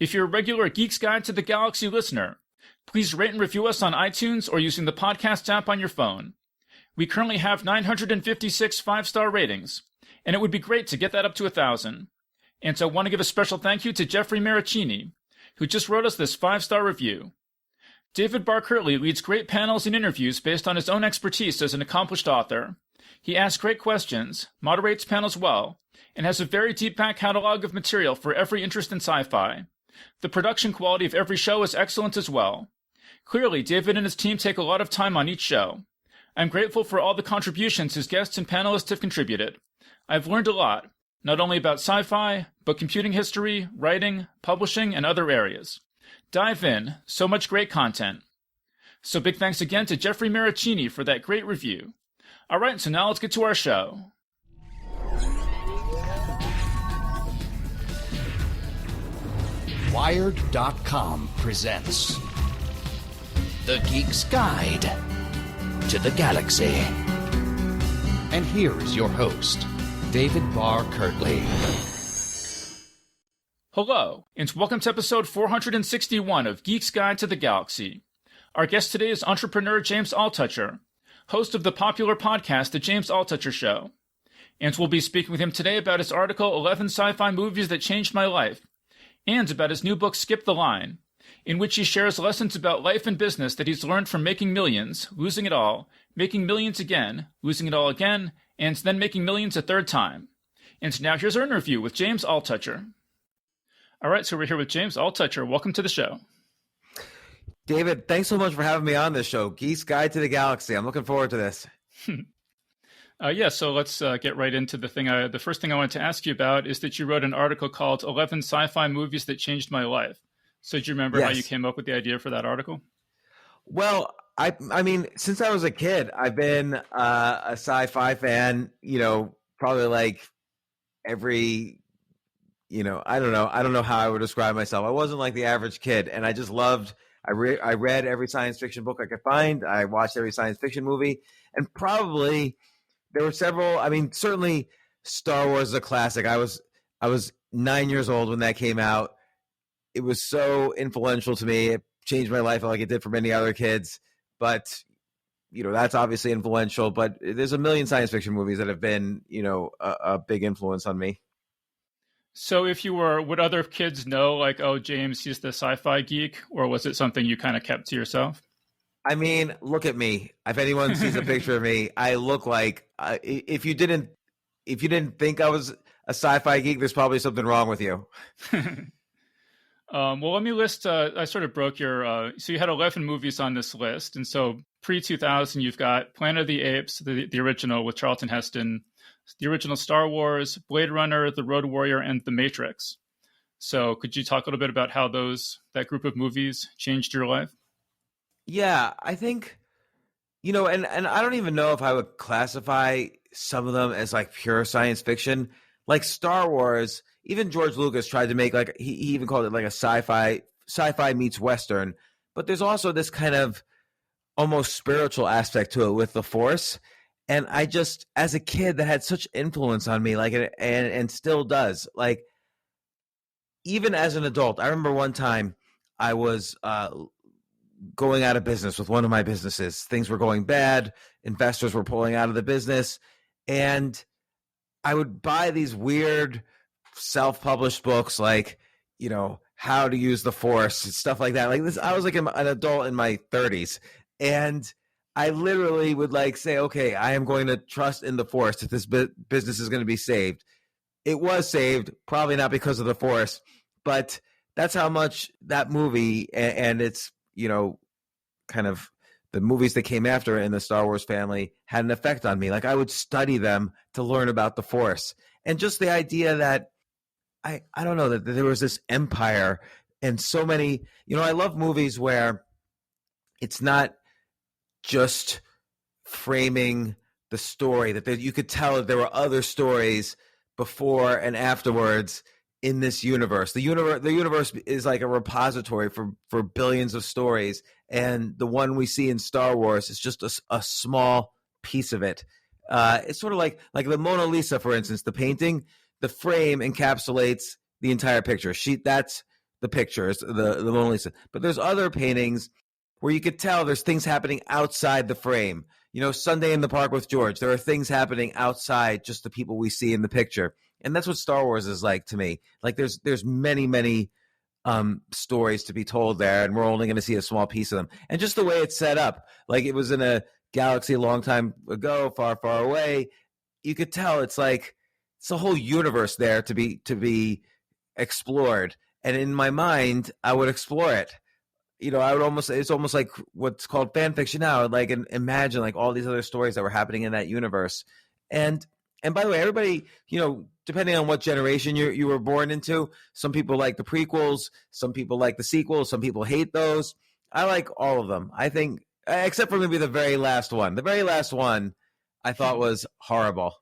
If you're a regular Geek's Guide to the Galaxy listener, please rate and review us on iTunes or using the podcast app on your phone. We currently have 956 5-star ratings, and it would be great to get that up to 1,000. And so I want to give a special thank you to Jeffrey Maricini, who just wrote us this 5-star review. David Barr-Kirtley leads great panels and interviews based on his own expertise as an accomplished author. He asks great questions, moderates panels well, and has a very deep back catalog of material for every interest in sci-fi. The production quality of every show is excellent as well. Clearly, David and his team take a lot of time on each show. I'm grateful for all the contributions his guests and panelists have contributed. I've learned a lot, not only about sci-fi, but computing history, writing, publishing, and other areas. Dive in, so much great content. So big thanks again to Jeffrey Maricini for that great review. All right, so now let's get to our show. Wired.com presents The Geek's Guide to the Galaxy. And here is your host, David Barr-Kirtley. Hello, and welcome to episode 461 of Geek's Guide to the Galaxy. Our guest today is entrepreneur James Altucher, host of the popular podcast The James Altucher Show. And we'll be speaking with him today about his article 11 Sci-Fi Movies That Changed My Life, and about his new book Skip the Line, in which he shares lessons about life and business that he's learned from making millions, losing it all, making millions again, losing it all again, and then making millions a third time. And now here's our interview with James Altucher. All right, so we're here with James Altucher. Welcome to the show. David, thanks so much for having me on this show, Geek's Guide to the Galaxy. I'm looking forward to this. So let's get right into the thing. The first thing I wanted to ask you about is that you wrote an article called 11 Sci-Fi Movies That Changed My Life. So do you remember how you came up with the idea for that article? Well, I mean, since I was a kid, I've been a sci-fi fan, probably like every, I don't know how I would describe myself. I wasn't like the average kid, and I just loved, I read every science fiction book I could find. I watched every science fiction movie, and probably there were several. I mean, certainly Star Wars is a classic. I was 9 years old when that came out. It was so influential to me. It changed my life like it did for many other kids. But, that's obviously influential. But there's a million science fiction movies that have been, a big influence on me. So would other kids know, like, oh, James, he's the sci-fi geek? Or was it something you kind of kept to yourself? I mean, look at me. If anyone sees a picture of me, I look like if you didn't think I was a sci-fi geek, there's probably something wrong with you. Well, let me list. I sort of broke your. So you had 11 movies on this list, and so pre-2000, you've got Planet of the Apes, the original with Charlton Heston, the original Star Wars, Blade Runner, The Road Warrior, and The Matrix. So could you talk a little bit about how that group of movies changed your life? Yeah, I think, and I don't even know if I would classify some of them as like pure science fiction. Like Star Wars, even George Lucas tried to make he even called it like a sci-fi meets Western. But there's also this kind of almost spiritual aspect to it with the Force. And I just, as a kid, that had such influence on me, and still does. Like, even as an adult, I remember one time I was going out of business with one of my businesses. Things were going bad. Investors were pulling out of the business. And I would buy these weird self-published books like, how to use the Force and stuff like that. Like this, I was like an adult in my 30s. And I literally would say, okay, I am going to trust in the Force that this business is going to be saved. It was saved, probably not because of the Force, but that's how much that movie and its, kind of the movies that came after in the Star Wars family had an effect on me. Like I would study them to learn about the Force. And just the idea that I don't know, that there was this empire and so many, I love movies where it's not just framing the story, that you could tell that there were other stories before and afterwards in this universe. The universe is like a repository for billions of stories, and the one we see in Star Wars is just a small piece of it. It's sort of like the Mona Lisa, for instance, the painting, the frame encapsulates the entire picture. That's the pictures, the Mona Lisa. But there's other paintings where you could tell there's things happening outside the frame. You know, Sunday in the Park with George, there are things happening outside just the people we see in the picture. And that's what Star Wars is like to me. Like there's many stories to be told there, and we're only going to see a small piece of them. And just the way it's set up, like it was in a galaxy a long time ago, far, far away, you could tell it's like it's a whole universe there to be explored. And in my mind, I would explore it. You know, it's almost like what's called fan fiction now. Like imagine like all these other stories that were happening in that universe. And by the way, everybody, you know, depending on what generation you were born into, some people like the prequels, some people like the sequels, some people hate those. I like all of them. I think, except for maybe the very last one. The very last one I thought was horrible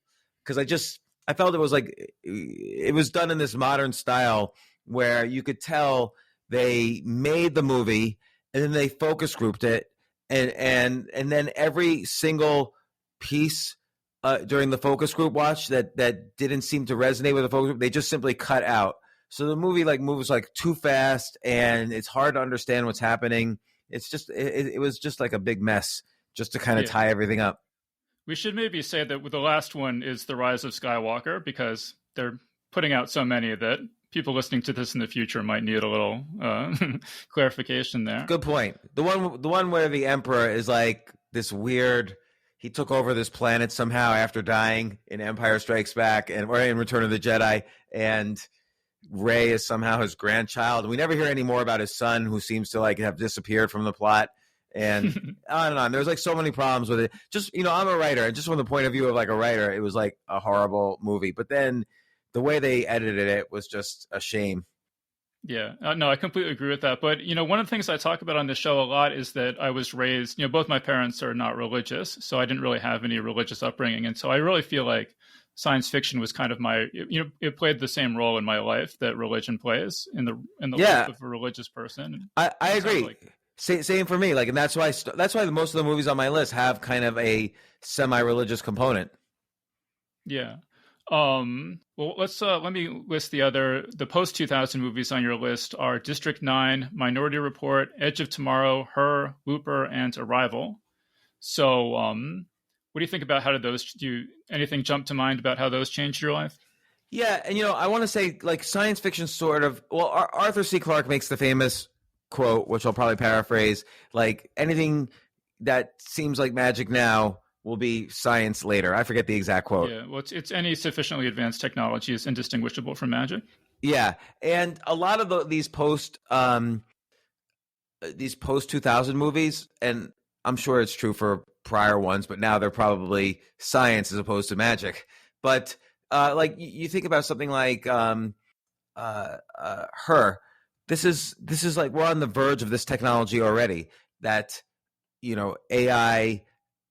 because I felt it was like it was done in this modern style where you could tell they made the movie and then they focus grouped it and then every single piece during the focus group watch that didn't seem to resonate with the focus group, they just simply cut out. So the movie like moves like too fast and it's hard to understand what's happening. It's just it was just like a big mess just to kind of tie everything up. We should maybe say that the last one is The Rise of Skywalker because they're putting out so many that people listening to this in the future might need a little clarification there. Good point. The one where the Emperor is like this weird. He took over this planet somehow after dying in Empire Strikes Back or in Return of the Jedi, and Rey is somehow his grandchild. We never hear any more about his son, who seems to like have disappeared from the plot. And on and on. There's like so many problems with it. Just, you know, I'm a writer, and just from the point of view of like a writer, it was like a horrible movie. But then the way they edited it was just a shame. Yeah, no, I completely agree with that. But, you know, one of the things I talk about on the show a lot is that I was raised, you know, both my parents are not religious, so I didn't really have any religious upbringing. And so I really feel like science fiction was kind of it played the same role in my life that religion plays in the life of a religious person. I agree. Same for me. Like, and that's why most of the movies on my list have kind of a semi-religious component. Yeah. Well, let me list the post-2000 movies on your list are District 9, Minority Report, Edge of Tomorrow, Her, Looper, and Arrival. So, what do you think about anything jump to mind about how those changed your life? Yeah. And, you know, I want to say like science fiction Arthur C. Clarke makes the famous quote, which I'll probably paraphrase, like anything that seems like magic now will be science later. I forget the exact quote. Yeah, well, it's any sufficiently advanced technology is indistinguishable from magic. Yeah, and a lot of these post 2000 movies, and I'm sure it's true for prior ones, but now they're probably science as opposed to magic. But like you think about something like Her. This is like we're on the verge of this technology already. That, you know, AI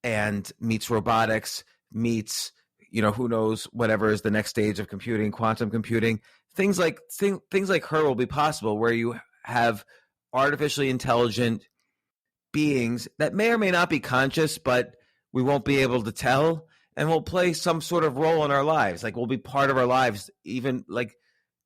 and meets robotics, meets, you know, who knows, whatever is the next stage of computing, quantum computing. Things like Her will be possible, where you have artificially intelligent beings that may or may not be conscious, but we won't be able to tell, and will play some sort of role in our lives. Like, will be part of our lives, even like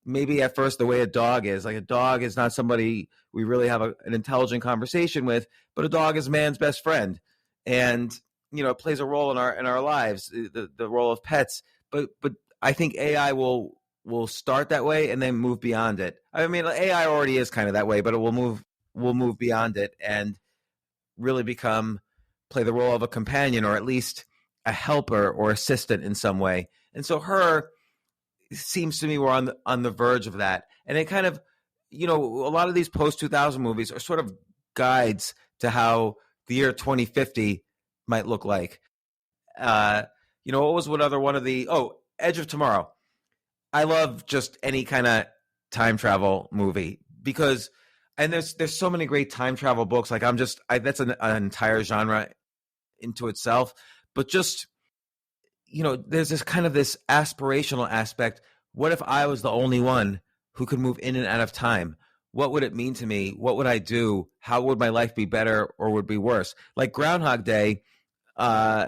maybe at first the way a dog is. Like, a dog is not somebody we really have an intelligent conversation with, but a dog is man's best friend. And, you know, it plays a role in our lives, the role of pets. But I think AI will start that way and then move beyond it. I mean, AI already is kind of that way, but it will move beyond it and really play the role of a companion, or at least a helper or assistant in some way. And so Her seems to me we're on the verge of that. And it kind of, you know, a lot of these post-2000 movies are sort of guides to how the year 2050 might look like. You know, what was one other one of the Edge of Tomorrow. I love just any kind of time travel movie because, and there's so many great time travel books. Like that's an entire genre into itself. But just, you know, there's this kind of this aspirational aspect. What if I was the only one who could move in and out of time? What would it mean to me? What would I do? How would my life be better or would be worse? Like Groundhog Day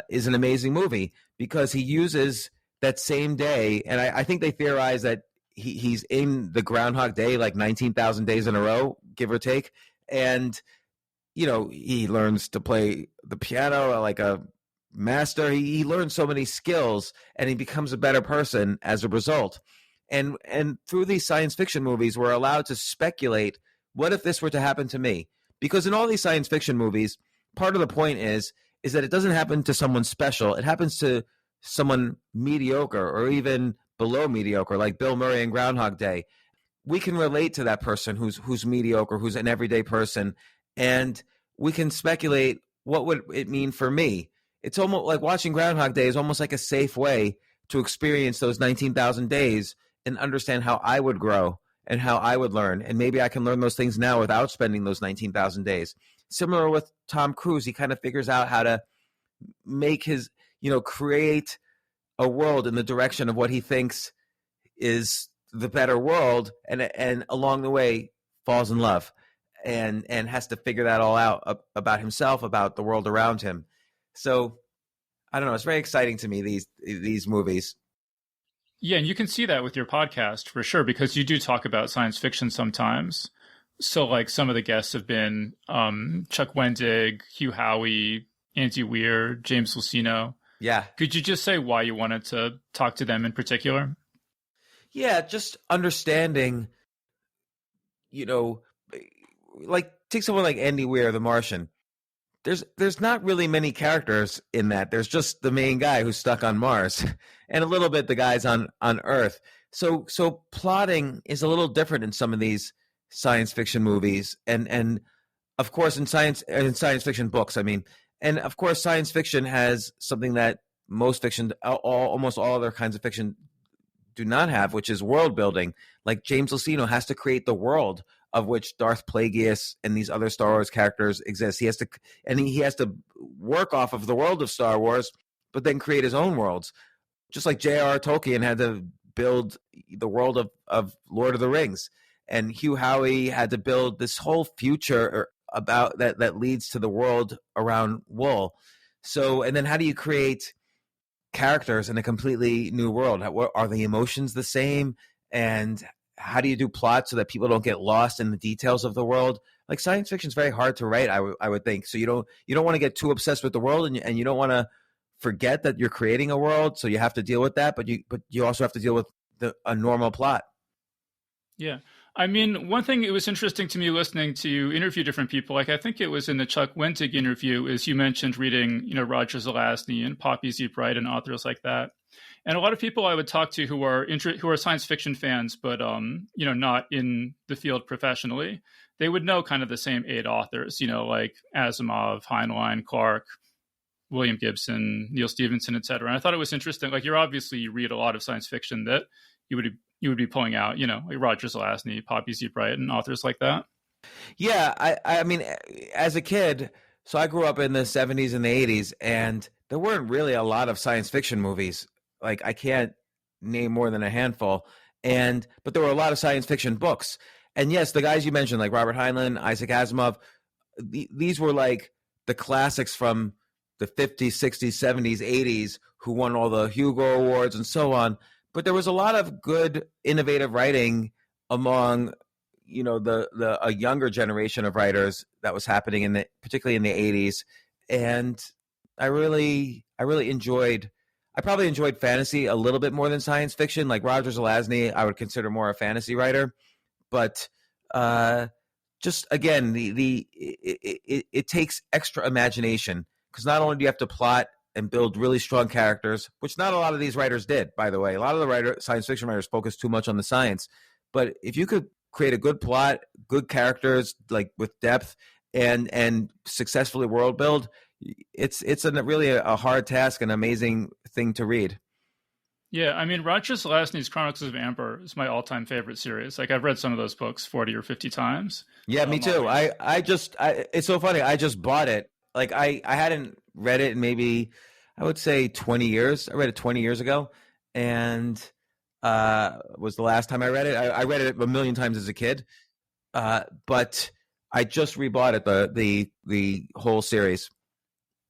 is an amazing movie because he uses that same day. And I think they theorize that he's in the Groundhog Day like 19,000 days in a row, give or take, and he learns to play the piano like a master. He learns so many skills, and he becomes a better person as a result. And through these science fiction movies, we're allowed to speculate, what if this were to happen to me? Because in all these science fiction movies, part of the point is that it doesn't happen to someone special. It happens to someone mediocre or even below mediocre, like Bill Murray in Groundhog Day. We can relate to that person who's mediocre, who's an everyday person, and we can speculate, what would it mean for me? It's almost like watching Groundhog Day is almost like a safe way to experience those 19,000 days and understand how I would grow and how I would learn. And maybe I can learn those things now without spending those 19,000 days. Similar with Tom Cruise, he kind of figures out how to make his, create a world in the direction of what he thinks is the better world, and along the way falls in love and has to figure that all out about himself, about the world around him. So I don't know, it's very exciting to me, these movies. Yeah, and you can see that with your podcast for sure, because you do talk about science fiction sometimes. So like some of the guests have been Chuck Wendig, Hugh Howey, Andy Weir, James Luceno. Yeah. Could you just say why you wanted to talk to them in particular? Yeah, just understanding, like take someone like Andy Weir, the Martian. There's not really many characters in that. There's just the main guy who's stuck on Mars and a little bit the guys on Earth. So plotting is a little different in some of these science fiction movies, and of course in science fiction books. I mean, and of course science fiction has something that most fiction, almost all other kinds of fiction, do not have, which is world building. Like James Luceno has to create the world of which Darth Plagueis and these other Star Wars characters exist. He has to work off of the world of Star Wars, but then create his own worlds. Just like J.R.R. Tolkien had to build the world of Lord of the Rings, and Hugh Howey had to build this whole future about that leads to the world around wool. So, and then how do you create characters in a completely new world? Are the emotions the same? And how do you do plot so that people don't get lost in the details of the world? Like science fiction is very hard to write, I would think. So you don't want to get too obsessed with the world, and you don't want to forget that you're creating a world. So you have to deal with that, but you also have to deal with a normal plot. Yeah. I mean, one thing, it was interesting to me listening to you interview different people. Like I think it was in the Chuck Wendig interview, is you mentioned reading, Roger Zelazny and Poppy Z. Brite and authors like that. And a lot of people I would talk to who are science fiction fans, but not in the field professionally, they would know kind of the same 8 authors, like Asimov, Heinlein, Clarke, William Gibson, Neil Stephenson, et cetera. And I thought it was interesting. Like you read a lot of science fiction that you would be pulling out, like Roger Zelazny, Poppy Z. Brite, and authors like that. Yeah, I mean, as a kid, so I grew up in the 70s and the 80s, and there weren't really a lot of science fiction movies. Like I can't name more than a handful, but there were a lot of science fiction books. And yes, the guys you mentioned, like Robert Heinlein, Isaac Asimov, these were like the classics from the 50s, 60s, 70s, 80s, who won all the Hugo Awards and so on. But there was a lot of good, innovative writing among, a younger generation of writers that was happening particularly in the 80s. And I probably enjoyed fantasy a little bit more than science fiction. Like Roger Zelazny, I would consider more a fantasy writer. But just again, it takes extra imagination, because not only do you have to plot and build really strong characters, which not a lot of these writers did, by the way. A lot of the science fiction writers focus too much on the science. But if you could create a good plot, good characters, like with depth, and successfully world build, it's really a hard task, an amazing thing to read. Yeah, I mean, Roger Zelazny's Chronicles of Amber is my all-time favorite series. Like I've read some of those books 40 or 50 times. Yeah, me too. It's so funny. I just bought it. Like I hadn't read it in maybe, I would say 20 years. I read it 20 years ago, and was the last time I read it. I read it a million times as a kid, but I just rebought it, the whole series.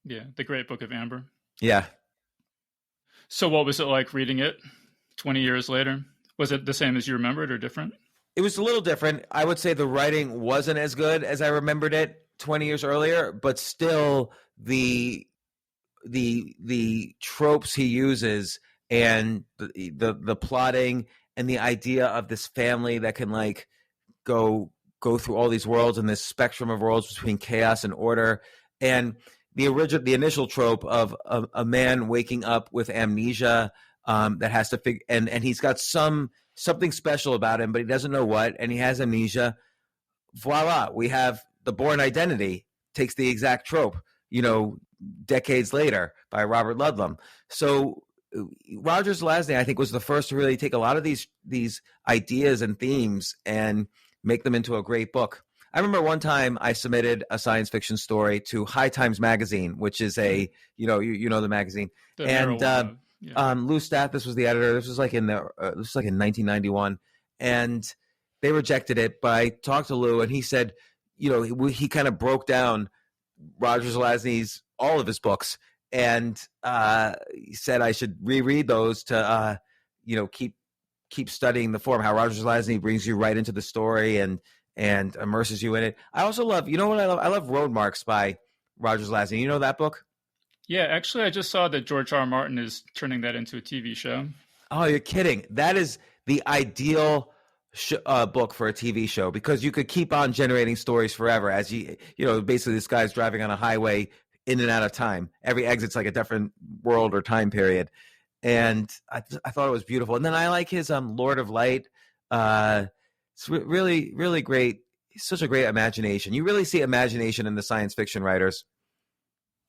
Yeah, The Great Book of Amber. Yeah. So what was it like reading it 20 years later? Was it the same as you remembered or different? It was a little different. I would say the writing wasn't as good as I remembered it 20 years earlier, but still the tropes he uses and the plotting and the idea of this family that can like go through all these worlds and this spectrum of worlds between chaos and order, and the initial trope of a man waking up with amnesia that has to figure, and he's got something special about him, but he doesn't know what, and he has amnesia. Voila, we have the Bourne Identity takes the exact trope, decades later by Robert Ludlum. So Roger Zelazny, I think, was the first to really take a lot of these ideas and themes and make them into a great book. I remember one time I submitted a science fiction story to High Times magazine, which is a the magazine, and Lou Stathis was the editor. This was like in 1991, and they rejected it. But I talked to Lou, and he said, he kind of broke down Roger Zelazny's all of his books, and he said I should reread those to keep studying the form, how Roger Zelazny brings you right into the story and immerses you in it. I also love, I love Road Marks by Roger Zelazny. You know that book? Yeah, actually, I just saw that George R. R. Martin is turning that into a TV show. Oh, you're kidding. That is the ideal book for a TV show, because you could keep on generating stories forever as basically this guy's driving on a highway in and out of time. Every exit's like a different world or time period. And I thought it was beautiful. And then I like his Lord of Light. It's really, really great. He's such a great imagination. You really see imagination in the science fiction writers.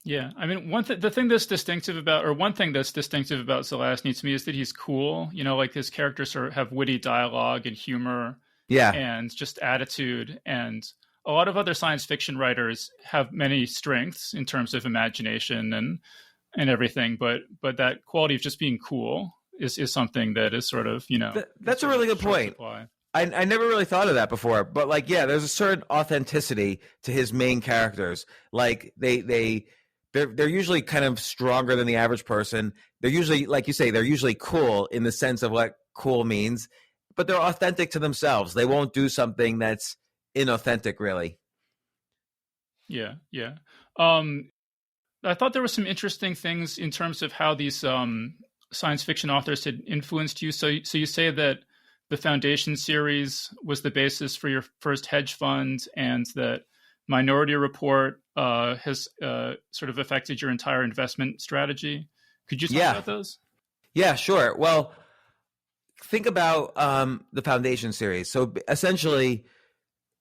Yeah, I mean, one thing that's distinctive about Zelazny to me is that he's cool. Like his characters sort of have witty dialogue and humor, and just attitude. And a lot of other science fiction writers have many strengths in terms of imagination and everything, but that quality of just being cool is something that is sort of that's a really good point. I never really thought of that before, but there's a certain authenticity to his main characters. Like they're usually kind of stronger than the average person. They're usually, like you say, they're usually cool in the sense of what cool means, but they're authentic to themselves. They won't do something that's inauthentic, really. Yeah. I thought there were some interesting things in terms of how these science fiction authors had influenced you. So you say that the Foundation series was the basis for your first hedge fund, and that Minority Report has sort of affected your entire investment strategy. Could you talk about those? Yeah, sure. Well, think about the Foundation series. So essentially,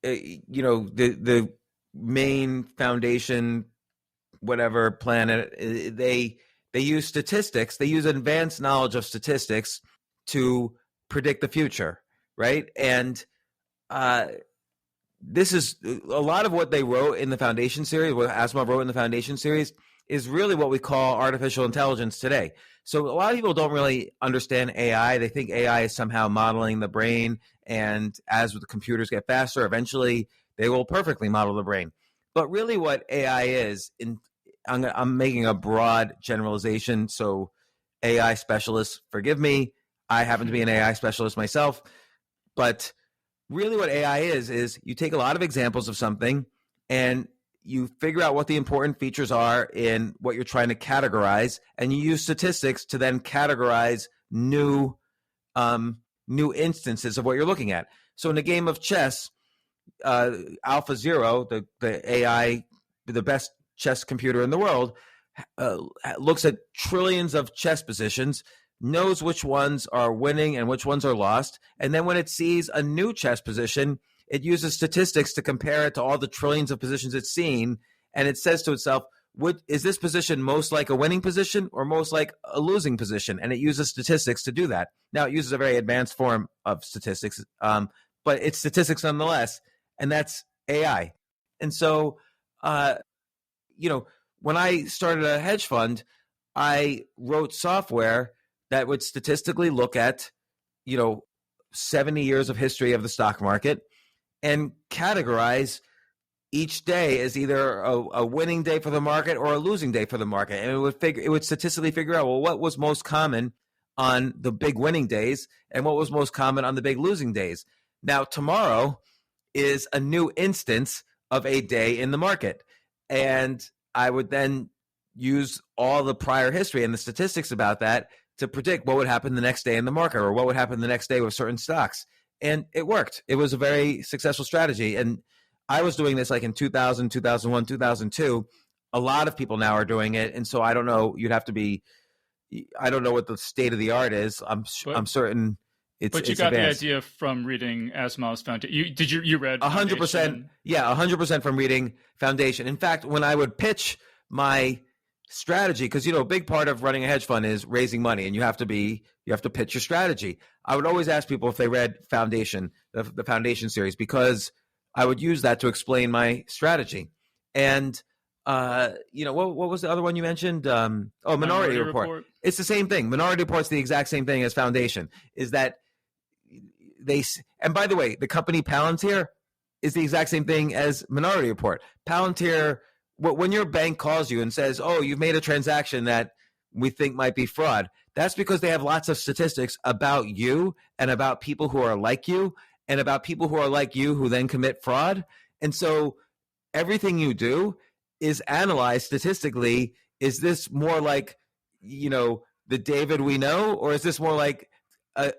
the main Foundation, whatever planet, they use statistics. They use advanced knowledge of statistics to predict the future, right? And this is a lot of what they wrote in the Foundation series, what Asimov wrote in the Foundation series, is really what we call artificial intelligence today. So a lot of people don't really understand AI. They think AI is somehow modeling the brain, and as the computers get faster, eventually they will perfectly model the brain. But really what AI is, I'm making a broad generalization, so AI specialists, forgive me. I happen to be an AI specialist myself, but really what AI is you take a lot of examples of something and you figure out what the important features are in what you're trying to categorize, and you use statistics to then categorize new instances of what you're looking at. So in a game of chess, AlphaZero, the AI, the best chess computer in the world, looks at trillions of chess positions, knows which ones are winning and which ones are lost. And then when it sees a new chess position, it uses statistics to compare it to all the trillions of positions it's seen. And it says to itself, is this position most like a winning position or most like a losing position? And it uses statistics to do that. Now, it uses a very advanced form of statistics, but it's statistics nonetheless. And that's AI. And so, when I started a hedge fund, I wrote software that would statistically look at, 70 years of history of the stock market and categorize each day as either a winning day for the market or a losing day for the market. And it would statistically figure out, well, what was most common on the big winning days and what was most common on the big losing days. Now, tomorrow is a new instance of a day in the market. And I would then use all the prior history and the statistics about that to predict what would happen the next day in the market or what would happen the next day with certain stocks. And it worked. It was a very successful strategy. And I was doing this like in 2000, 2001, 2002. A lot of people now are doing it. And so I don't know, I don't know what the state of the art is. I'm certain it's But you got advanced. The idea from reading Asimov's Foundation. You read 100%. Yeah, 100% from reading Foundation. In fact, when I would pitch my strategy, because a big part of running a hedge fund is raising money, and you have to pitch your strategy. I would always ask people if they read Foundation, the Foundation series, because I would use that to explain my strategy. And what was the other one you mentioned? Minority Report. It's the same thing. Minority Report's the exact same thing as Foundation. Is that and by the way, the company Palantir is the exact same thing as Minority Report. Palantir, when your bank calls you and says, "Oh, you've made a transaction that we think might be fraud," that's because they have lots of statistics about you and about people who are like you and about people who are like you who then commit fraud. And so everything you do is analyzed statistically. Is this more like, the David we know, or is this more like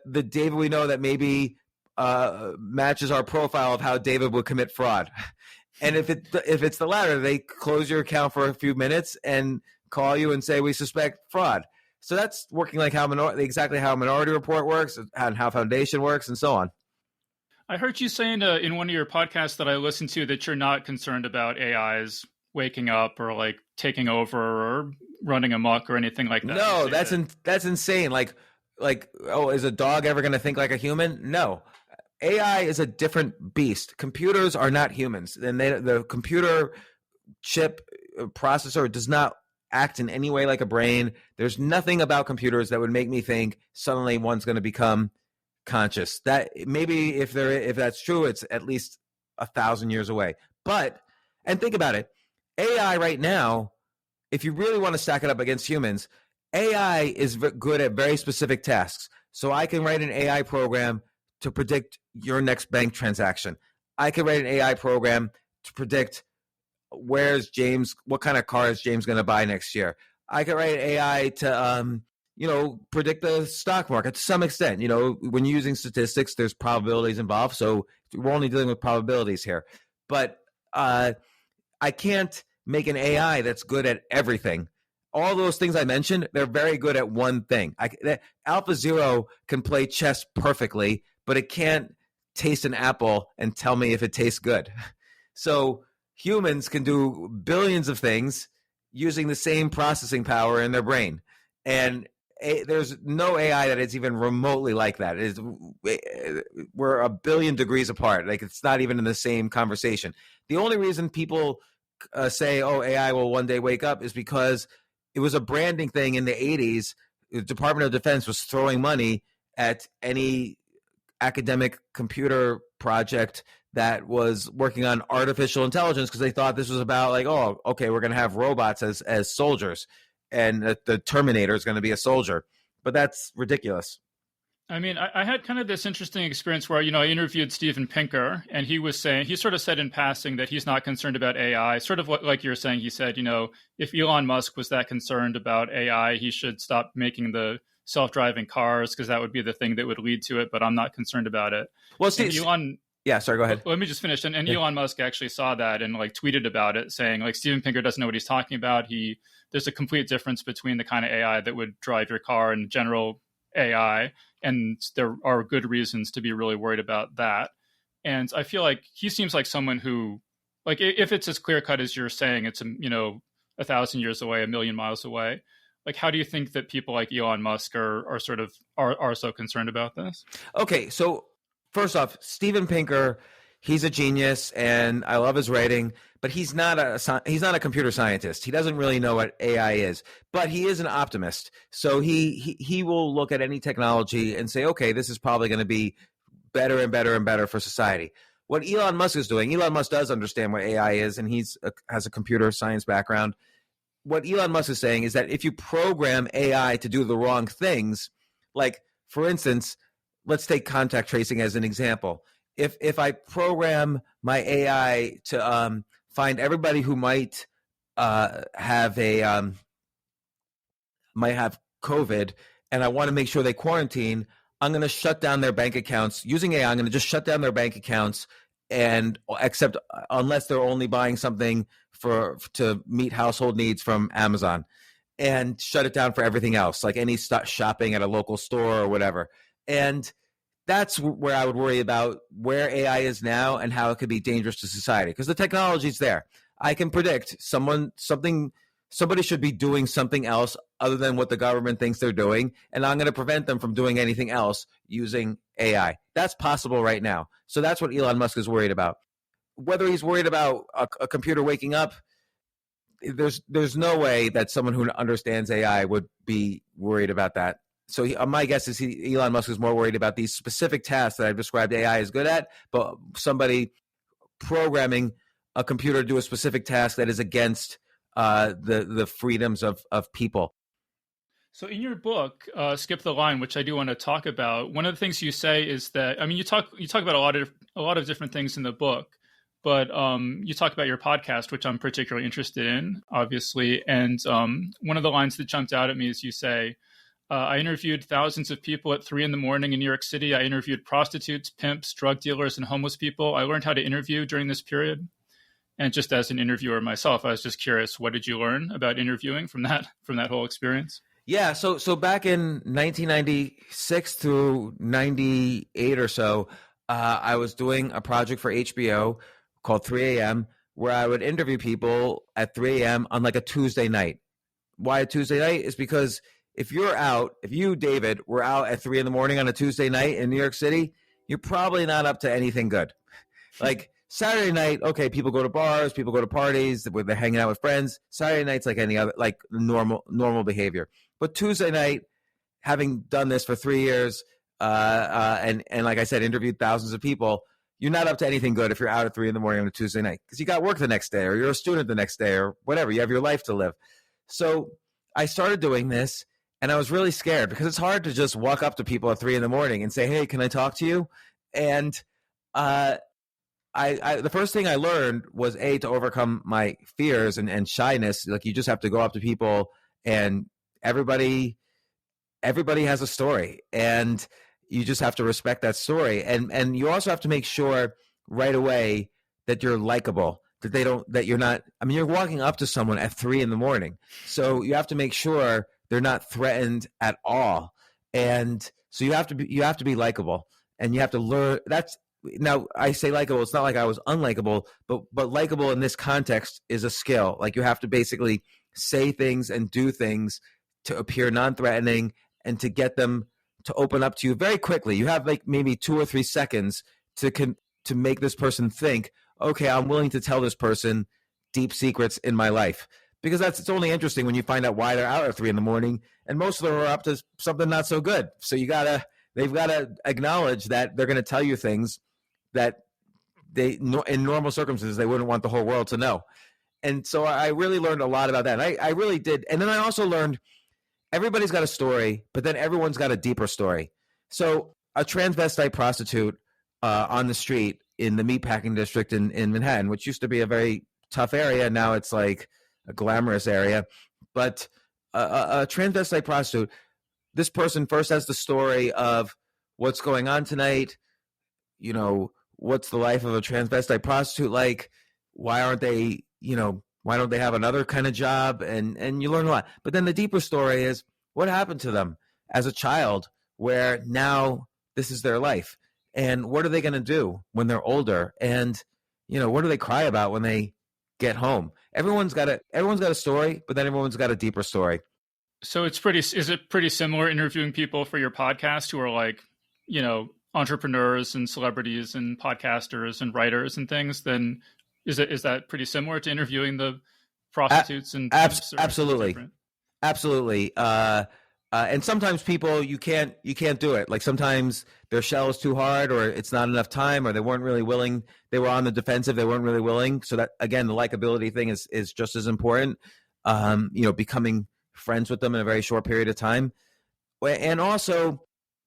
the David we know that maybe matches our profile of how David would commit fraud? And if it's the latter, they close your account for a few minutes and call you and say, "We suspect fraud." So that's working like exactly how Minority Report works and how Foundation works and so on. I heard you saying in one of your podcasts that I listened to that you're not concerned about AIs waking up or like taking over or running amok or anything like that. No, that's insane. Like, is a dog ever going to think like a human? No. AI is a different beast. Computers are not humans. And the computer chip processor does not act in any way like a brain. There's nothing about computers that would make me think suddenly one's going to become conscious. That maybe if that's true, it's at least 1,000 years away. And think about it. AI right now, if you really want to stack it up against humans, AI is good at very specific tasks. So I can write an AI program to predict your next bank transaction. I can write an AI program to predict what kind of car is James going to buy next year. I can write an AI to, predict the stock market to some extent. When you're using statistics, there's probabilities involved. So we're only dealing with probabilities here. But I can't make an AI that's good at everything. All those things I mentioned, they're very good at one thing. AlphaZero can play chess perfectly, but it can't taste an apple and tell me if it tastes good. So humans can do billions of things using the same processing power in their brain. And there's no AI that is even remotely like that. We're a billion degrees apart. Like, it's not even in the same conversation. The only reason people say, "Oh, AI will one day wake up," is because it was a branding thing in the 80s. The Department of Defense was throwing money at any academic computer project that was working on artificial intelligence because they thought this was about like, oh, okay, we're going to have robots as soldiers and the Terminator is going to be a soldier. But that's ridiculous. I mean, I had kind of this interesting experience where, I interviewed Steven Pinker, and he sort of said in passing that he's not concerned about AI, sort of like you're saying. He said, if Elon Musk was that concerned about AI, he should stop making the self-driving cars because that would be the thing that would lead to it, but I'm not concerned about it. Well, yeah, sorry, go ahead. Let me just finish. And yeah. Elon Musk actually saw that and like tweeted about it, saying like Steven Pinker doesn't know what he's talking about. There's a complete difference between the kind of AI that would drive your car and general AI, and there are good reasons to be really worried about that. And I feel like he seems like someone who, like, if it's as clear cut as you're saying, it's 1,000 years away, 1,000,000 miles away. Like, how do you think that people like Elon Musk are so concerned about this? Okay, so first off, Steven Pinker, he's a genius, and I love his writing. But he's not a computer scientist. He doesn't really know what AI is. But he is an optimist. So he will look at any technology and say, okay, this is probably going to be better and better and better for society. What Elon Musk is doing, Elon Musk does understand what AI is, and has a computer science background. What Elon Musk is saying is that if you program AI to do the wrong things, Like, for instance, let's take contact tracing as an example. If I program my AI to find everybody who might have COVID, and I want to make sure they quarantine, I'm going to shut down their bank accounts using AI. I'm going to just shut down their bank accounts, and except unless they're only buying something to meet household needs from Amazon, and shut it down for everything else, like any shopping at a local store or whatever. And that's where I would worry about where AI is now and how it could be dangerous to society, because the technology's there. I can predict somebody should be doing something else other than what the government thinks they're doing, and I'm going to prevent them from doing anything else using AI. That's possible right now. So that's what Elon Musk is worried about. Whether he's worried about a computer waking up, there's no way that someone who understands AI would be worried about that. So my guess is Elon Musk is more worried about these specific tasks that I've described AI is good at, but somebody programming a computer to do a specific task that is against the freedoms of people. So in your book, Skip the Line, which I do want to talk about, one of the things you say is that, I mean, you talk about a lot of different things in the book, but you talk about your podcast, which I'm particularly interested in, obviously. And one of the lines that jumped out at me is you say, I interviewed thousands of people at 3 a.m. in New York City. I interviewed prostitutes, pimps, drug dealers, and homeless people. I learned how to interview during this period. And just as an interviewer myself, I was just curious, what did you learn about interviewing from that whole experience? Yeah, so back in 1996 through 98 or so, I was doing a project for HBO called 3 a.m., where I would interview people at 3 a.m. on like a Tuesday night. Why a Tuesday night? Is because if you, David, were out at 3 a.m. on a Tuesday night in New York City, you're probably not up to anything good. Like Saturday night, okay, people go to bars, people go to parties, where they're hanging out with friends. Saturday night's like any other, like normal behavior. But Tuesday night, having done this for 3 years, and like I said, interviewed thousands of people, you're not up to anything good if you're out at 3 a.m. on a Tuesday night, because you got work the next day, or you're a student the next day, or whatever. You have your life to live. So I started doing this, and I was really scared, because it's hard to just walk up to people at 3 a.m. and say, "Hey, can I talk to you?" And I the first thing I learned was to overcome my fears and shyness. Like, you just have to go up to people, and everybody has a story, and you just have to respect that story. And you also have to make sure right away that you're likable, that you're not, I mean, you're walking up to someone at 3 a.m. So you have to make sure they're not threatened at all. And so you have to be likable, and you have to learn. Now, I say likable, it's not like I was unlikable, but likable in this context is a skill. Like, you have to basically say things and do things to appear non-threatening and to get them to open up to you very quickly. You have like maybe 2 or 3 seconds to make this person think, okay, I'm willing to tell this person deep secrets in my life. Because it's only interesting when you find out why they're out at 3 a.m, and most of them are up to something not so good. So they've got to acknowledge that they're going to tell you things that in normal circumstances, they wouldn't want the whole world to know. And so I really learned a lot about that. And I really did. And then I also learned everybody's got a story, but then everyone's got a deeper story. So a transvestite prostitute on the street in the meatpacking district in Manhattan, which used to be a very tough area, now it's like a glamorous area. But a transvestite prostitute, this person first has the story of what's going on tonight, you know, what's the life of a transvestite prostitute like? Why don't they have another kind of job? And you learn a lot. But then the deeper story is what happened to them as a child, where now this is their life. And what are they going to do when they're older? And, you know, what do they cry about when they get home? Everyone's got a story, but then everyone's got a deeper story. So is it pretty similar interviewing people for your podcast who are like, you know, entrepreneurs and celebrities and podcasters and writers and things? Then is that pretty similar to interviewing the prostitutes and absolutely. And sometimes people you can't do it. Like, sometimes their shell is too hard, or it's not enough time, or they weren't really willing. They were on the defensive. They weren't really willing. So that, again, the likability thing is just as important. Becoming friends with them in a very short period of time. And also,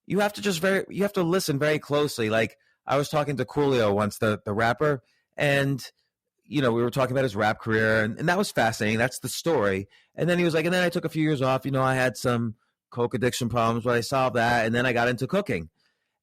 you have to listen very closely. Like, I was talking to Coolio once, the rapper, and we were talking about his rap career, and that was fascinating. That's the story. And then he was like, and then I took a few years off. I had some coke addiction problems, but I solved that, and then I got into cooking.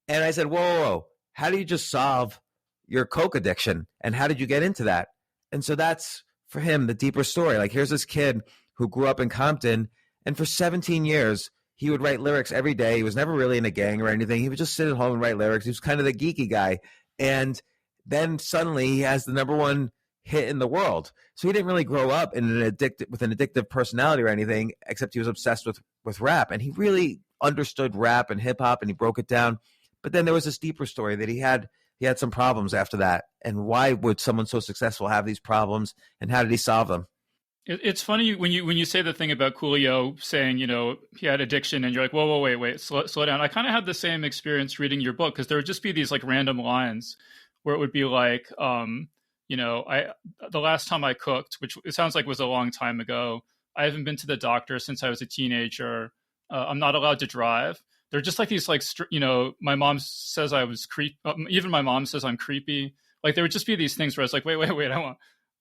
And I said, whoa, how do you just solve your coke addiction, and how did you get into that? And so that's, for him, the deeper story. Like, here's this kid who grew up in Compton, and for 17 years, he would write lyrics every day. He was never really in a gang or anything. He would just sit at home and write lyrics. He was kind of the geeky guy. And then suddenly he has the number one hit in the world. So he didn't really grow up with an addictive personality or anything, except he was obsessed with rap. And he really understood rap and hip hop, and he broke it down. But then there was this deeper story that he had some problems after that. And why would someone so successful have these problems, and how did he solve them? It's funny when you say the thing about Coolio saying, he had addiction, and you're like, whoa, wait, slow down. I kind of had the same experience reading your book, because there would just be these like random lines where it would be like, the last time I cooked, which it sounds like was a long time ago, I haven't been to the doctor since I was a teenager. I'm not allowed to drive. They're just like these, like, my mom says I was creepy. Even my mom says I'm creepy. Like, there would just be these things where I was like, wait,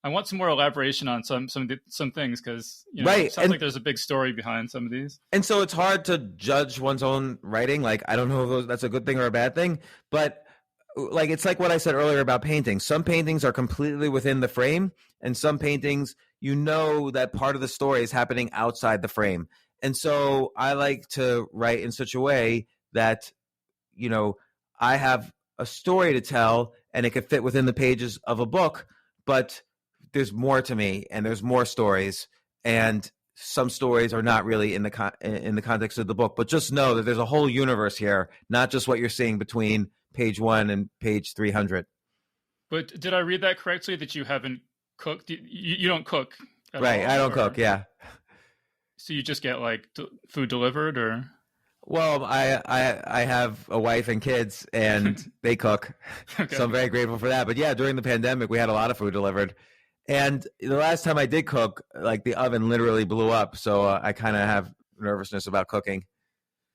I want some more elaboration on some things, because right. It sounds like there's a big story behind some of these. And so it's hard to judge one's own writing. Like, I don't know if that's a good thing or a bad thing, but like, it's like what I said earlier about paintings. Some paintings are completely within the frame, and some paintings, that part of the story is happening outside the frame. And so I like to write in such a way that, I have a story to tell, and it could fit within the pages of a book, but there's more to me, and there's more stories, and some stories are not really in the context of the book. But just know that there's a whole universe here, not just what you're seeing between page 1 and page 300. But did I read that correctly, that you haven't cooked? You don't cook at right? all, I don't cook. Yeah. So you just get like food delivered, or? Well, I have a wife and kids, and they cook, okay. So I'm very grateful for that. But yeah, during the pandemic, we had a lot of food delivered. And the last time I did cook, like, the oven literally blew up. So I kind of have nervousness about cooking.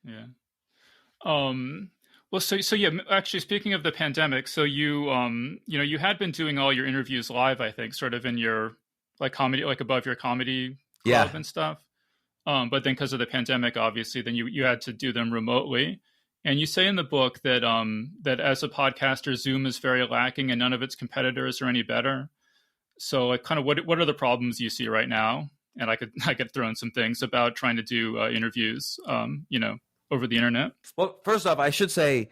Yeah. Well, so yeah, actually, speaking of the pandemic, so you had been doing all your interviews live, I think, sort of in your like comedy, like above your comedy club and stuff. But then because of the pandemic, obviously, then you had to do them remotely. And you say in the book that that as a podcaster, Zoom is very lacking, and none of its competitors are any better. So, like, kind of what are the problems you see right now? And I could throw in some things about trying to do interviews, over the internet. Well, first off, I should say,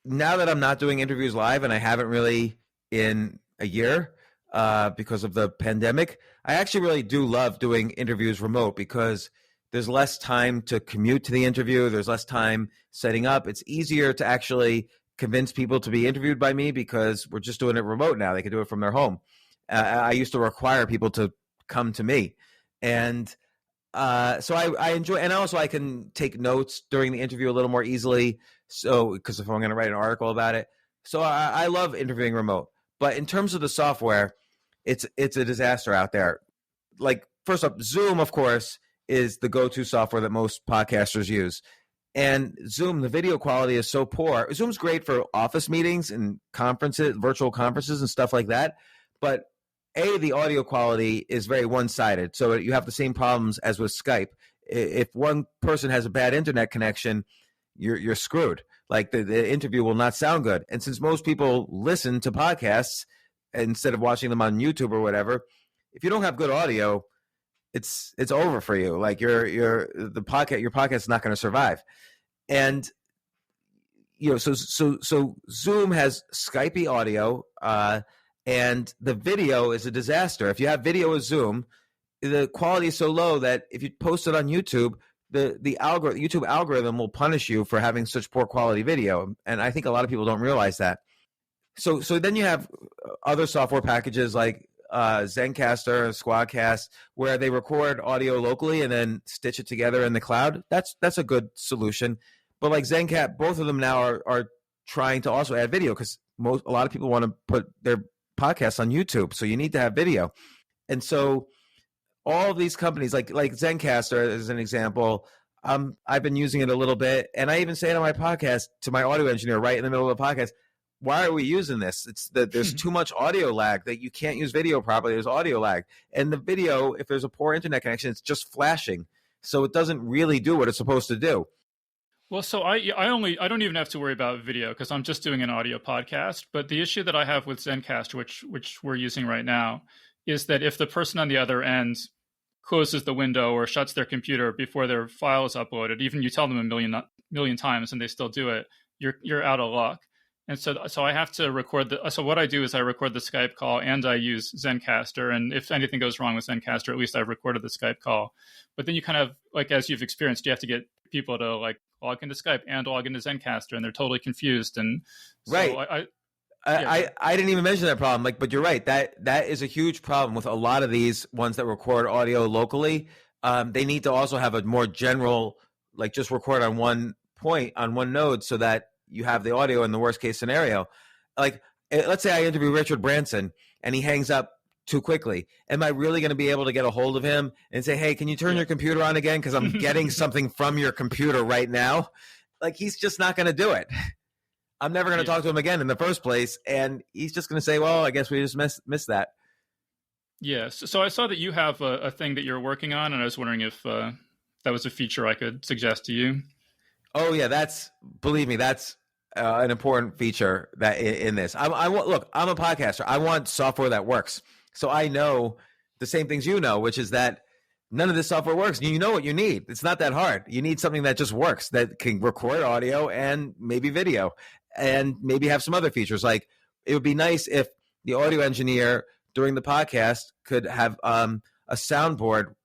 now that I'm not doing interviews live, and I haven't really in a year because of the pandemic, I actually really do love doing interviews remote, because there's less time to commute to the interview. There's less time setting up. It's easier to actually convince people to be interviewed by me, because we're just doing it remote now. They can do it from their home. I used to require people to come to me. And so I enjoy, and also I can take notes during the interview a little more easily. So, because if I'm going to write an article about it, so I love interviewing remote. But in terms of the software, it's a disaster out there. Like, first up, Zoom, of course, is the go-to software that most podcasters use. And Zoom, the video quality is so poor. Zoom's great for office meetings and conferences, virtual conferences and stuff like that. But the audio quality is very one-sided. So you have the same problems as with Skype. If one person has a bad internet connection, you're screwed. Like, the interview will not sound good. And since most people listen to podcasts instead of watching them on YouTube or whatever, if you don't have good audio, it's over for you. Like, your podcast is not going to survive. And so Zoom has Skypey audio, and the video is a disaster. If you have video with Zoom, the quality is so low that if you post it on YouTube, the YouTube algorithm will punish you for having such poor quality video. And I think a lot of people don't realize that. So then you have other software packages like Zencastr, Squadcast, where they record audio locally and then stitch it together in the cloud. That's a good solution. But like Zencastr, both of them now are trying to also add video, because a lot of people want to put their podcasts on YouTube, so you need to have video. And so all of these companies, like Zencastr as an example, I've been using it a little bit, and I even say it on my podcast to my audio engineer right in the middle of the podcast. Why are we using this? It's that there's too much audio lag that you can't use video properly. There's audio lag, and the video, if there's a poor internet connection, it's just flashing, so it doesn't really do what it's supposed to do. Well, so I don't even have to worry about video because I'm just doing an audio podcast. But the issue that I have with Zencastr, which we're using right now, is that if the person on the other end closes the window or shuts their computer before their file is uploaded, even you tell them a million times and they still do it, you're out of luck. And so I have to record so what I do is I record the Skype call and I use Zencastr. And if anything goes wrong with Zencastr, at least I've recorded the Skype call. But then you kind of, like, as you've experienced, you have to get people to like log into Skype and log into Zencastr, and they're totally confused. And so right. I didn't even mention that problem. Like, but you're right. That is a huge problem with a lot of these ones that record audio locally. They need to also have a more general, like, just record on one point, on one node, so that you have the audio in the worst case scenario. Like, let's say I interview Richard Branson and he hangs up too quickly. Am I really going to be able to get a hold of him and say, hey, can you turn your computer on again? Because I'm getting something from your computer right now. Like, he's just not going to do it. I'm never going to talk to him again in the first place. And he's just going to say, well, I guess we just missed that. Yes. So I saw that you have a thing that you're working on, and I was wondering if that was a feature I could suggest to you. Oh, yeah, believe me, that's an important feature that in this. Look, I'm a podcaster. I want software that works. So I know the same things you know, which is that none of this software works. You know what you need. It's not that hard. You need something that just works, that can record audio and maybe video and maybe have some other features. Like, it would be nice if the audio engineer during the podcast could have a soundboard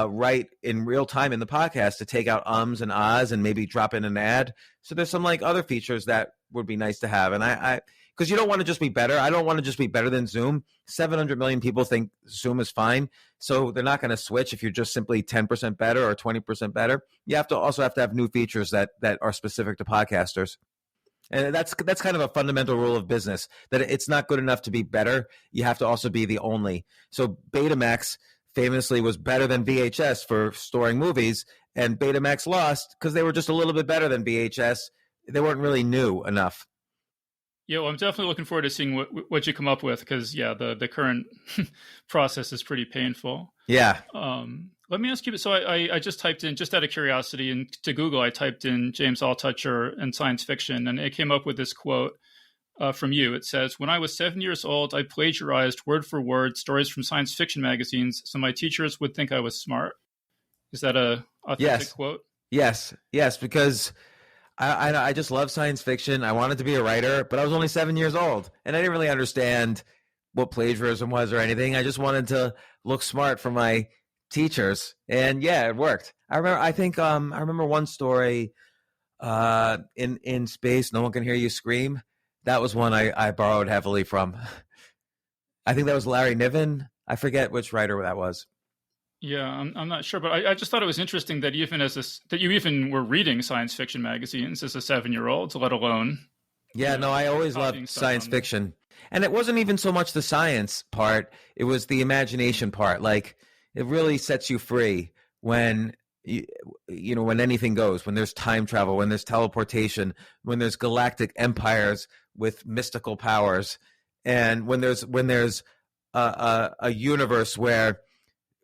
right in real time in the podcast to take out ums and ahs and maybe drop in an ad. So there's some like other features that would be nice to have. And I because you don't want to just be better. I don't want to just be better than Zoom. 700 million people think Zoom is fine. So they're not going to switch if you're just simply 10% better or 20% better. You have to have new features that are specific to podcasters. And that's kind of a fundamental rule of business, that it's not good enough to be better. You have to also be the only. So Betamax famously was better than VHS for storing movies, and Betamax lost because they were just a little bit better than VHS. They weren't really new enough. Yeah, well, I'm definitely looking forward to seeing what you come up with, because the current process is pretty painful. Yeah. Let me ask you. So I just typed in, just out of curiosity, into Google, I typed in James Altucher and science fiction, and it came up with this quote from you. It says, "When I was 7 years old, I plagiarized word for word stories from science fiction magazines so my teachers would think I was smart." Is that a authentic quote? Yes, because I just love science fiction. I wanted to be a writer, but I was only 7 years old, and I didn't really understand what plagiarism was or anything. I just wanted to look smart for my teachers, and yeah, it worked. I remember one story in space, No One Can Hear You Scream. That was one I borrowed heavily from. I think that was Larry Niven. I forget which writer that was. Yeah, I'm not sure, but I just thought it was interesting that that you even were reading science fiction magazines as a 7-year-old, let alone. Yeah, no, I always loved science fiction. And it wasn't even so much the science part, it was the imagination part. Like, it really sets you free when when anything goes, when there's time travel, when there's teleportation, when there's galactic empires with mystical powers, and when there's a universe where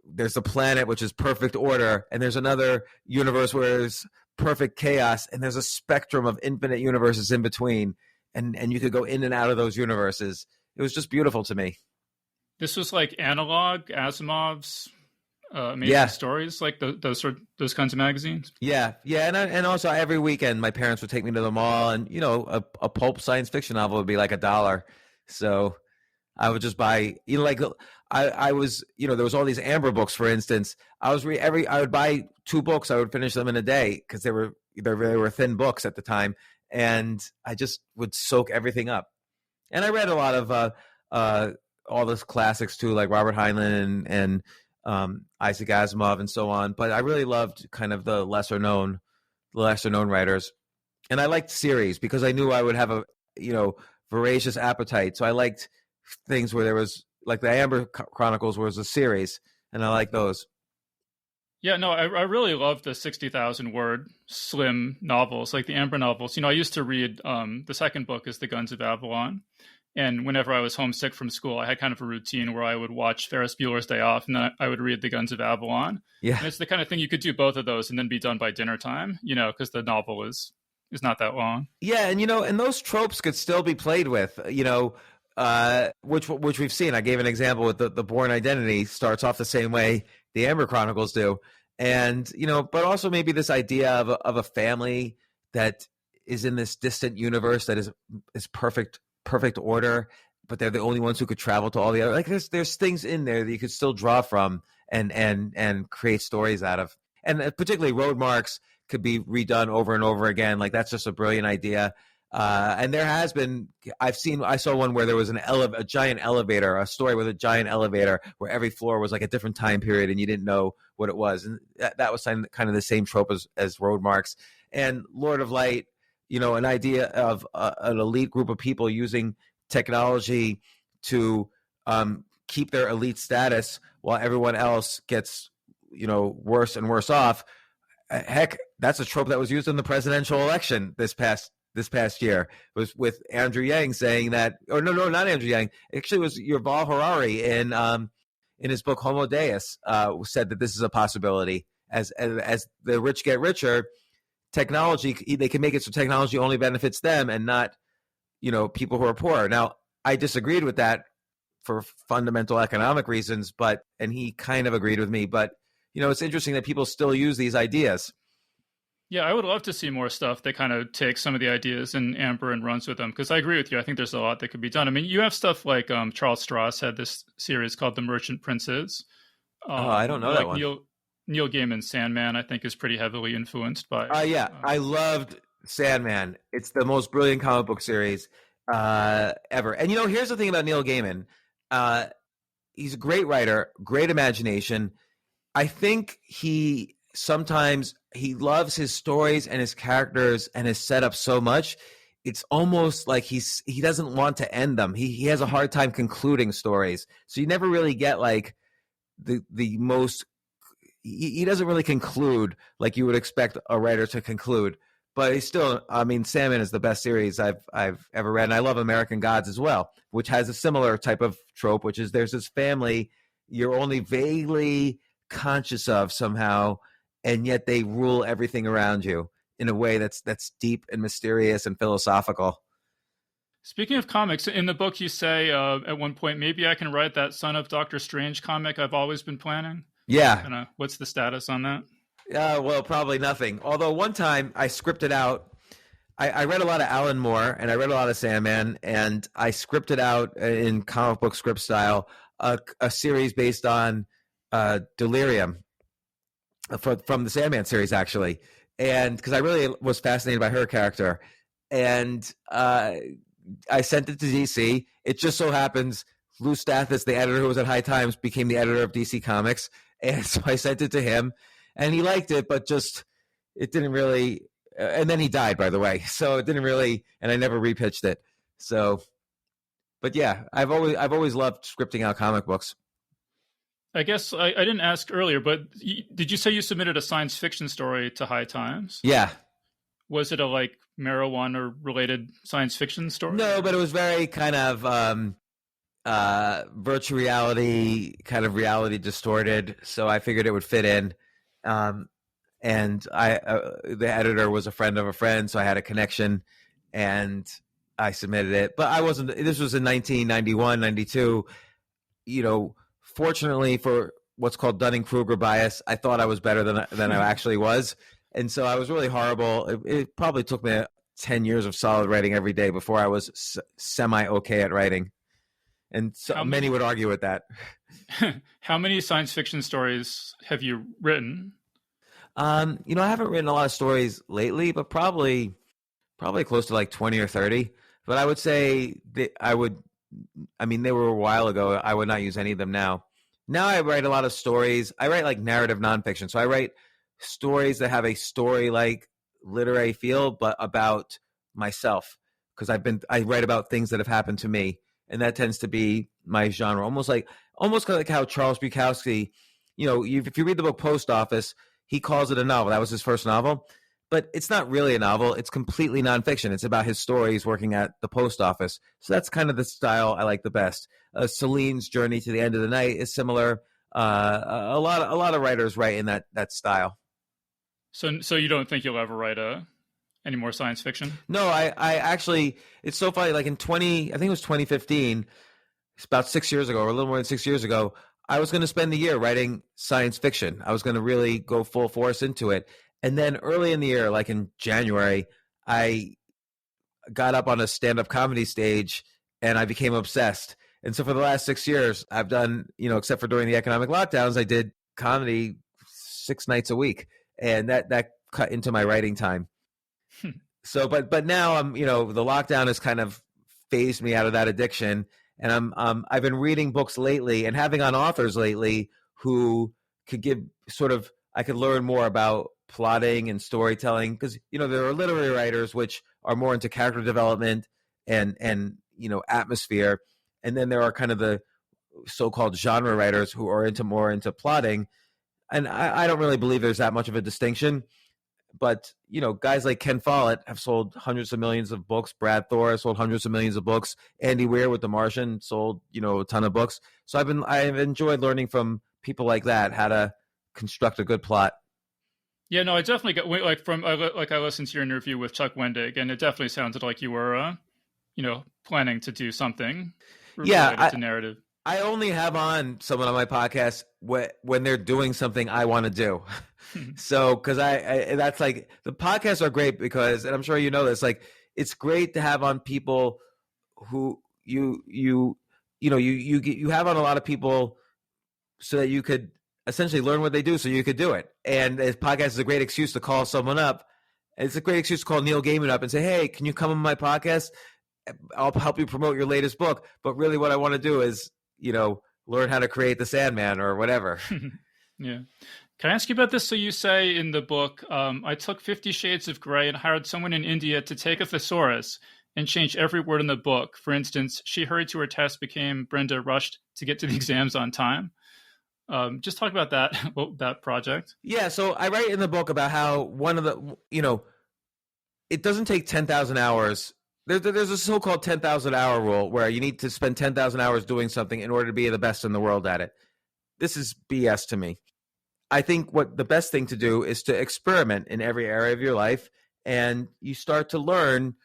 there's a planet which is perfect order, and there's another universe where there's perfect chaos, and there's a spectrum of infinite universes in between, and you could go in and out of those universes. It was just beautiful to me. This was like Analog, Asimov's amazing stories, like those kinds of magazines. Yeah, and also every weekend my parents would take me to the mall, and a pulp science fiction novel would be like $1. So I would just buy, I was, there was all these Amber books, for instance. I would buy 2 books. I would finish them in a day because they were thin books at the time, and I just would soak everything up. And I read a lot of all those classics too, like Robert Heinlein and Isaac Asimov and so on. But I really loved kind of the lesser known writers, and I liked series because I knew I would have a voracious appetite. So I liked things where there was, like, the Amber Chronicles was a series, and I like those. Yeah, no, I really love the 60,000 word slim novels, like the Amber novels. I used to read, the second book is The Guns of Avalon. And whenever I was homesick from school, I had kind of a routine where I would watch Ferris Bueller's Day Off and then I would read The Guns of Avalon. Yeah. And it's the kind of thing you could do both of those and then be done by dinner time, because the novel is not that long. Yeah, and and those tropes could still be played with, which we've seen. I gave an example with the Bourne Identity starts off the same way the Amber Chronicles do, and but also maybe this idea of a family that is in this distant universe that is perfect order, but they're the only ones who could travel to all the other. Like there's things in there that you could still draw from and create stories out of, and particularly road marks could be redone over and over again. Like that's just a brilliant idea. And there has been, I saw one where there was a giant elevator, a story with a giant elevator where every floor was like a different time period and you didn't know what it was. And that was kind of the same trope as road marks. And Lord of Light, an idea of an elite group of people using technology to keep their elite status while everyone else gets, worse and worse off. Heck, that's a trope that was used in the presidential election this past year. It was with Andrew Yang saying that, or no, not Andrew Yang. Actually, it was Yuval Harari in his book Homo Deus said that this is a possibility. As the rich get richer, technology, they can make it so technology only benefits them and not people who are poor. Now, I disagreed with that for fundamental economic reasons, and he kind of agreed with me. But it's interesting that people still use these ideas. Yeah, I would love to see more stuff that kind of takes some of the ideas in Amber and runs with them, because I agree with you. I think there's a lot that could be done. I mean, you have stuff like Charles Stross had this series called The Merchant Princes. I don't know that one. Neil Gaiman's Sandman, I think, is pretty heavily influenced by... yeah, I loved Sandman. It's the most brilliant comic book series ever. And, here's the thing about Neil Gaiman. He's a great writer, great imagination. I think sometimes he loves his stories and his characters and his setup so much. It's almost like he doesn't want to end them. He has a hard time concluding stories. So you never really get like the most, he doesn't really conclude like you would expect a writer to conclude. But he's still, Sandman is the best series I've ever read. And I love American Gods as well, which has a similar type of trope, which is there's this family you're only vaguely conscious of somehow, and yet they rule everything around you in a way that's deep and mysterious and philosophical. Speaking of comics, in the book you say at one point, maybe I can write that Son of Doctor Strange comic I've always been planning. Yeah. What's the status on that? Well, probably nothing. Although one time I scripted out, I read a lot of Alan Moore and I read a lot of Sandman, and I scripted out in comic book script style a series based on Delirium from the Sandman series, actually. And because I really was fascinated by her character. And I sent it to DC. It just so happens Lou Stathis, the editor who was at High Times, became the editor of DC Comics. And so I sent it to him. And he liked it, but just it didn't really. And then he died, by the way. So it didn't really. And I never repitched it. So, but yeah, I've always loved scripting out comic books. I guess I didn't ask earlier, but did you say you submitted a science fiction story to High Times? Yeah. Was it a like marijuana related science fiction story? No, but it was very kind of virtual reality, kind of reality distorted. So I figured it would fit in. And the editor was a friend of a friend, so I had a connection, and I submitted it. But I wasn't. This was in 1991, 92. Fortunately for what's called Dunning-Kruger bias, I thought I was better than I actually was, and so I was really horrible. It probably took me 10 years of solid writing every day before I was semi-okay at writing. And so many would argue with that. How many science fiction stories have you written? I haven't written a lot of stories lately, but probably close to like 20 or 30. But I would say that they were a while ago. I would not use any of them now. Now I write a lot of stories. I write like narrative nonfiction. So I write stories that have a story-like literary feel, but about myself. Because I write about things that have happened to me. And that tends to be my genre. Almost like how Charles Bukowski if you read the book Post Office, he calls it a novel. That was his first novel. But it's not really a novel. It's completely nonfiction. It's about his stories working at the post office. So that's kind of the style I like the best. Celine's Journey to the End of the Night is similar. A lot of writers write in that style. So you don't think you'll ever write any more science fiction? No, I actually, it's so funny. Like I think it was 2015, it's about 6 years ago, or a little more than 6 years ago, I was going to spend the year writing science fiction. I was going to really go full force into it. And then early in the year, like in January, I got up on a stand-up comedy stage and I became obsessed. And so for the last 6 years, I've done, except for during the economic lockdowns, I did comedy 6 nights a week. And that cut into my writing time. So, but now I'm, the lockdown has kind of phased me out of that addiction. And I've been reading books lately and having on authors lately who could give I could learn more about plotting and storytelling, because there are literary writers which are more into character development and atmosphere, and then there are kind of the so-called genre writers who are more into plotting, and I don't really believe there's that much of a distinction. But guys like Ken Follett have sold hundreds of millions of books. Brad Thor has sold hundreds of millions of books. Andy Weir with The Martian sold a ton of books. So I've enjoyed learning from people like that how to construct a good plot. Yeah, no, I definitely got I listened to your interview with Chuck Wendig, and it definitely sounded like you were, planning to do something related to narrative. I only have on someone on my podcast when they're doing something I want to do. So, because that's like, the podcasts are great because, and I'm sure you know this, like, it's great to have on people who you have on a lot of people so that you could essentially learn what they do so you could do it. And this podcast is a great excuse to call someone up. It's a great excuse to call Neil Gaiman up and say, hey, can you come on my podcast? I'll help you promote your latest book. But really what I want to do is, learn how to create the Sandman or whatever. Yeah. Can I ask you about this? So you say in the book, I took 50 Shades of Grey and hired someone in India to take a thesaurus and change every word in the book. For instance, she hurried to her test, became Brenda rushed to get to the exams on time. Just talk about that project. Yeah, so I write in the book about how one of the, it doesn't take 10,000 hours. There's a so-called 10,000 hour rule where you need to spend 10,000 hours doing something in order to be the best in the world at it. This is BS to me. I think what the best thing to do is to experiment in every area of your life, and you start to learn,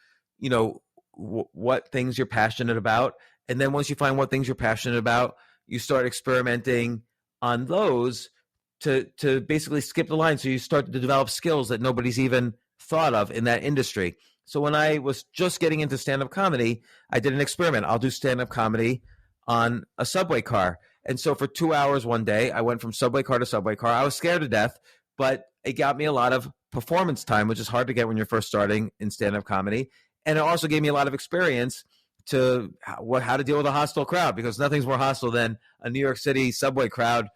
what things you're passionate about. And then once you find what things you're passionate about, you start experimenting on those to basically skip the line. So you start to develop skills that nobody's even thought of in that industry. So when I was just getting into stand-up comedy, I did an experiment. I'll do stand-up comedy on a subway car. And so for 2 hours one day, I went from subway car to subway car. I was scared to death, but it got me a lot of performance time, which is hard to get when you're first starting in stand-up comedy. And it also gave me a lot of experience to how to deal with a hostile crowd, because nothing's more hostile than a New York City subway crowd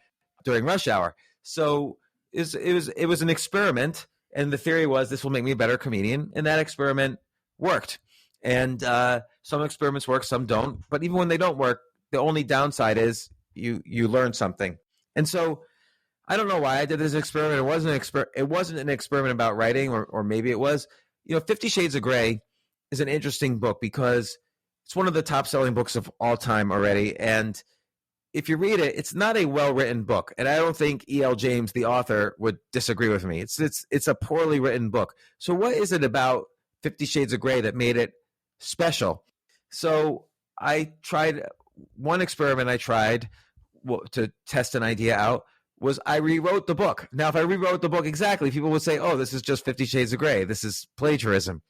during rush hour. So it was an experiment. And the theory was this will make me a better comedian. And that experiment worked. And some experiments work, some don't. But even when they don't work, the only downside is you learn something. And so I don't know why I did this experiment. It wasn't an experiment about writing, or maybe it was. 50 Shades of Grey is an interesting book because it's one of the top-selling books of all time already. And if you read it, it's not a well-written book. And I don't think E.L. James, the author, would disagree with me. It's a poorly written book. So what is it about 50 Shades of Grey that made it special? So I tried one experiment to test an idea out was I rewrote the book. Now, if I rewrote the book exactly, people would say, oh, this is just 50 Shades of Grey. This is plagiarism.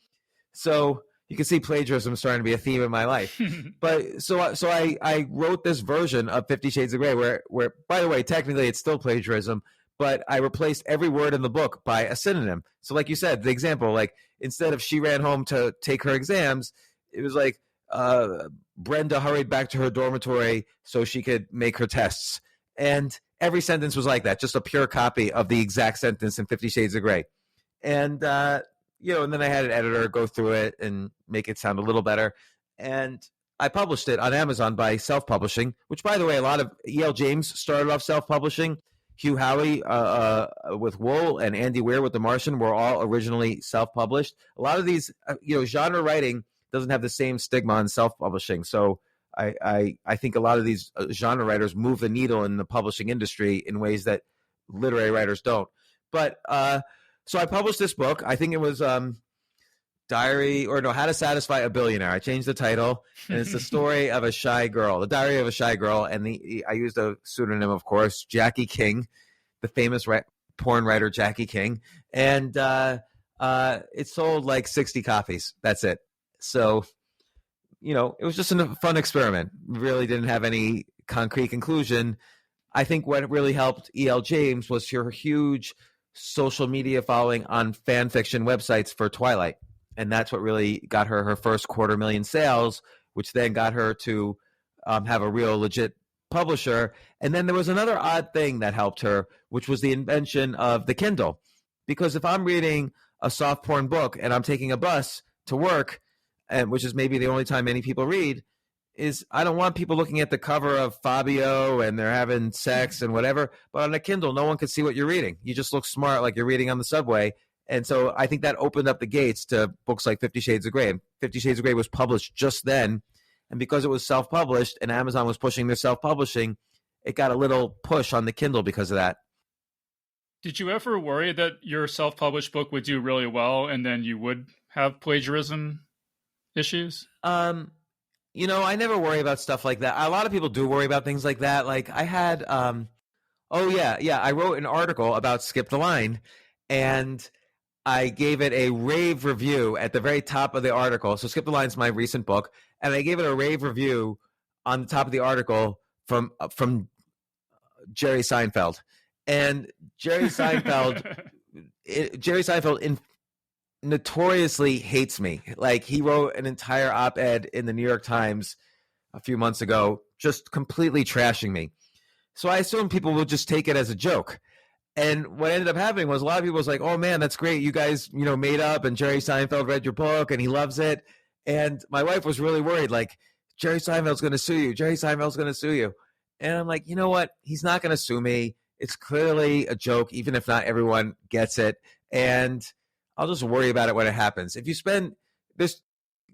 So you can see plagiarism starting to be a theme in my life. But so I wrote this version of 50 Shades of Grey where, by the way, technically it's still plagiarism, but I replaced every word in the book by a synonym. So like you said, the example, like instead of she ran home to take her exams, it was like Brenda hurried back to her dormitory so she could make her tests. And every sentence was like that, just a pure copy of the exact sentence in 50 Shades of Grey. And and then I had an editor go through it and make it sound a little better. And I published it on Amazon by self-publishing, which, by the way, a lot of E.L. James started off self-publishing. Hugh Howey with Wool and Andy Weir with The Martian were all originally self-published. A lot of these, genre writing doesn't have the same stigma on self-publishing. So I think a lot of these genre writers move the needle in the publishing industry in ways that literary writers don't. But so I published this book. I think it was How to Satisfy a Billionaire. I changed the title, and it's the story of a shy girl, the diary of a shy girl. And I used a pseudonym, of course, Jackie King, the famous porn writer Jackie King. And it sold like 60 copies. That's it. So, it was just a fun experiment. Really didn't have any concrete conclusion. I think what really helped E.L. James was her huge social media following on fan fiction websites for Twilight. And that's what really got her first 250,000 sales, which then got her to have a real legit publisher. And then there was another odd thing that helped her, which was the invention of the Kindle. Because if I'm reading a soft porn book and I'm taking a bus to work, and which is maybe the only time many people read, is I don't want people looking at the cover of Fabio and they're having sex and whatever. But on a Kindle, no one can see what you're reading. You just look smart like you're reading on the subway. And so I think that opened up the gates to books like 50 Shades of Grey. And 50 Shades of Grey was published just then. And because it was self-published and Amazon was pushing their self-publishing, it got a little push on the Kindle because of that. Did you ever worry that your self-published book would do really well and then you would have plagiarism issues? I never worry about stuff like that. A lot of people do worry about things like that. Like I had, I wrote an article about Skip the Line, and I gave it a rave review at the very top of the article. So Skip the Line's my recent book, and I gave it a rave review on the top of the article from Jerry Seinfeld. And Jerry Seinfeld notoriously hates me. Like, he wrote an entire op-ed in the New York Times a few months ago, just completely trashing me. So I assumed people would just take it as a joke. And what ended up happening was a lot of people was like, oh man, that's great. You guys, made up, and Jerry Seinfeld read your book and he loves it. And my wife was really worried, like, Jerry Seinfeld's going to sue you. Jerry Seinfeld's going to sue you. And I'm like, you know what? He's not going to sue me. It's clearly a joke, even if not everyone gets it. And I'll just worry about it when it happens. If you spend this,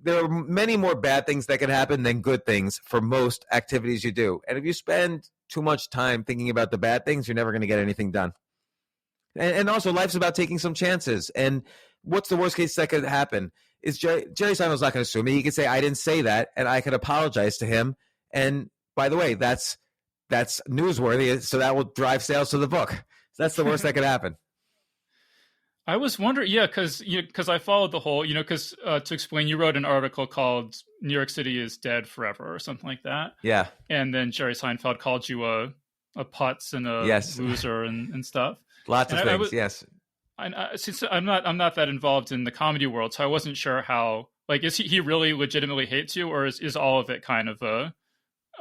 there are many more bad things that can happen than good things for most activities you do. And if you spend too much time thinking about the bad things, you're never going to get anything done. And also, life's about taking some chances. And what's the worst case that could happen? Is Jerry Seinfeld's not going to sue me. He could say, I didn't say that, and I could apologize to him. And by the way, that's newsworthy, so that will drive sales to the book. That's the worst that could happen. I was wondering, because I followed the whole, because to explain, you wrote an article called "New York City is Dead Forever" or something like that. Yeah. And then Jerry Seinfeld called you a putz and a loser and stuff. Lots of things, yes. Since I'm not that involved in the comedy world, so I wasn't sure how. Like, is he really legitimately hates you, or is all of it kind of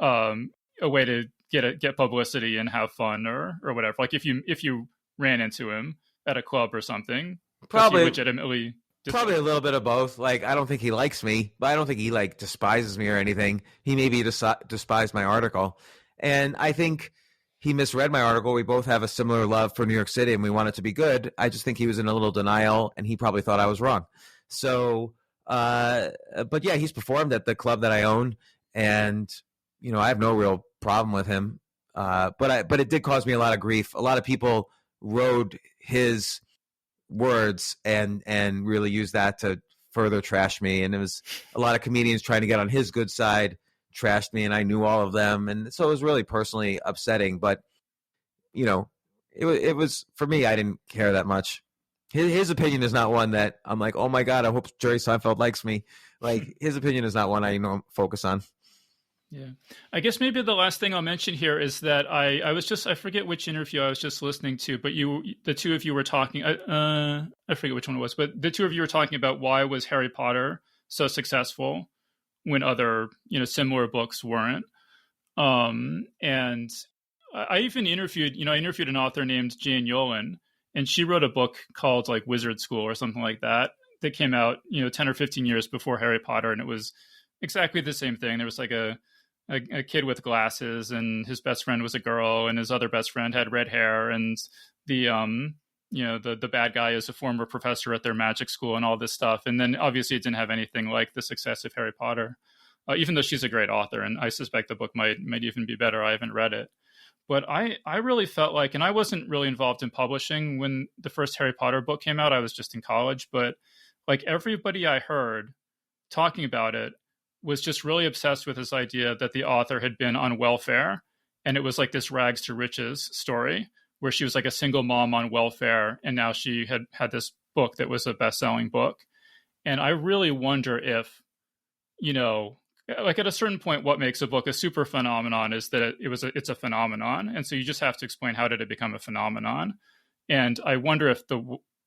a way to get publicity and have fun or whatever? Like, if you ran into him at a club or something, probably legitimately. Probably a little bit of both. Like, I don't think he likes me, but I don't think he despises me or anything. He maybe despised my article, and I think he misread my article. We both have a similar love for New York City, and we want it to be good. I just think he was in a little denial, and he probably thought I was wrong. So, but yeah, he's performed at the club that I own, and I have no real problem with him. But it did cause me a lot of grief. A lot of people rode his words and really used that to further trash me. And it was a lot of comedians trying to get on his good side, trashed me, and I knew all of them. And so it was really personally upsetting, but it was, for me, I didn't care that much. His opinion is not one that I'm like, oh my God, I hope Jerry Seinfeld likes me. Like, his opinion is not one I focus on. Yeah. I guess maybe the last thing I'll mention here is that I forget which interview I was just listening to, but the two of you were talking, I forget which one it was, but the two of you were talking about why was Harry Potter so successful when other, similar books weren't. And I even interviewed an author named Jane Yolen, and she wrote a book called like Wizard School or something like that came out, 10 or 15 years before Harry Potter. And it was exactly the same thing. There was like a a kid with glasses, and his best friend was a girl, and his other best friend had red hair, and the bad guy is a former professor at their magic school and all this stuff. And then obviously it didn't have anything like the success of Harry Potter, even though she's a great author, and I suspect the book might even be better. I haven't read it. But I really felt like, and I wasn't really involved in publishing when the first Harry Potter book came out. I was just in college, but like everybody I heard talking about it was just really obsessed with this idea that the author had been on welfare. And it was like this rags to riches story where she was like a single mom on welfare. And now she had this book that was a best-selling book. And I really wonder if, like at a certain point, what makes a book a super phenomenon is that it's a phenomenon. And so you just have to explain, how did it become a phenomenon? And I wonder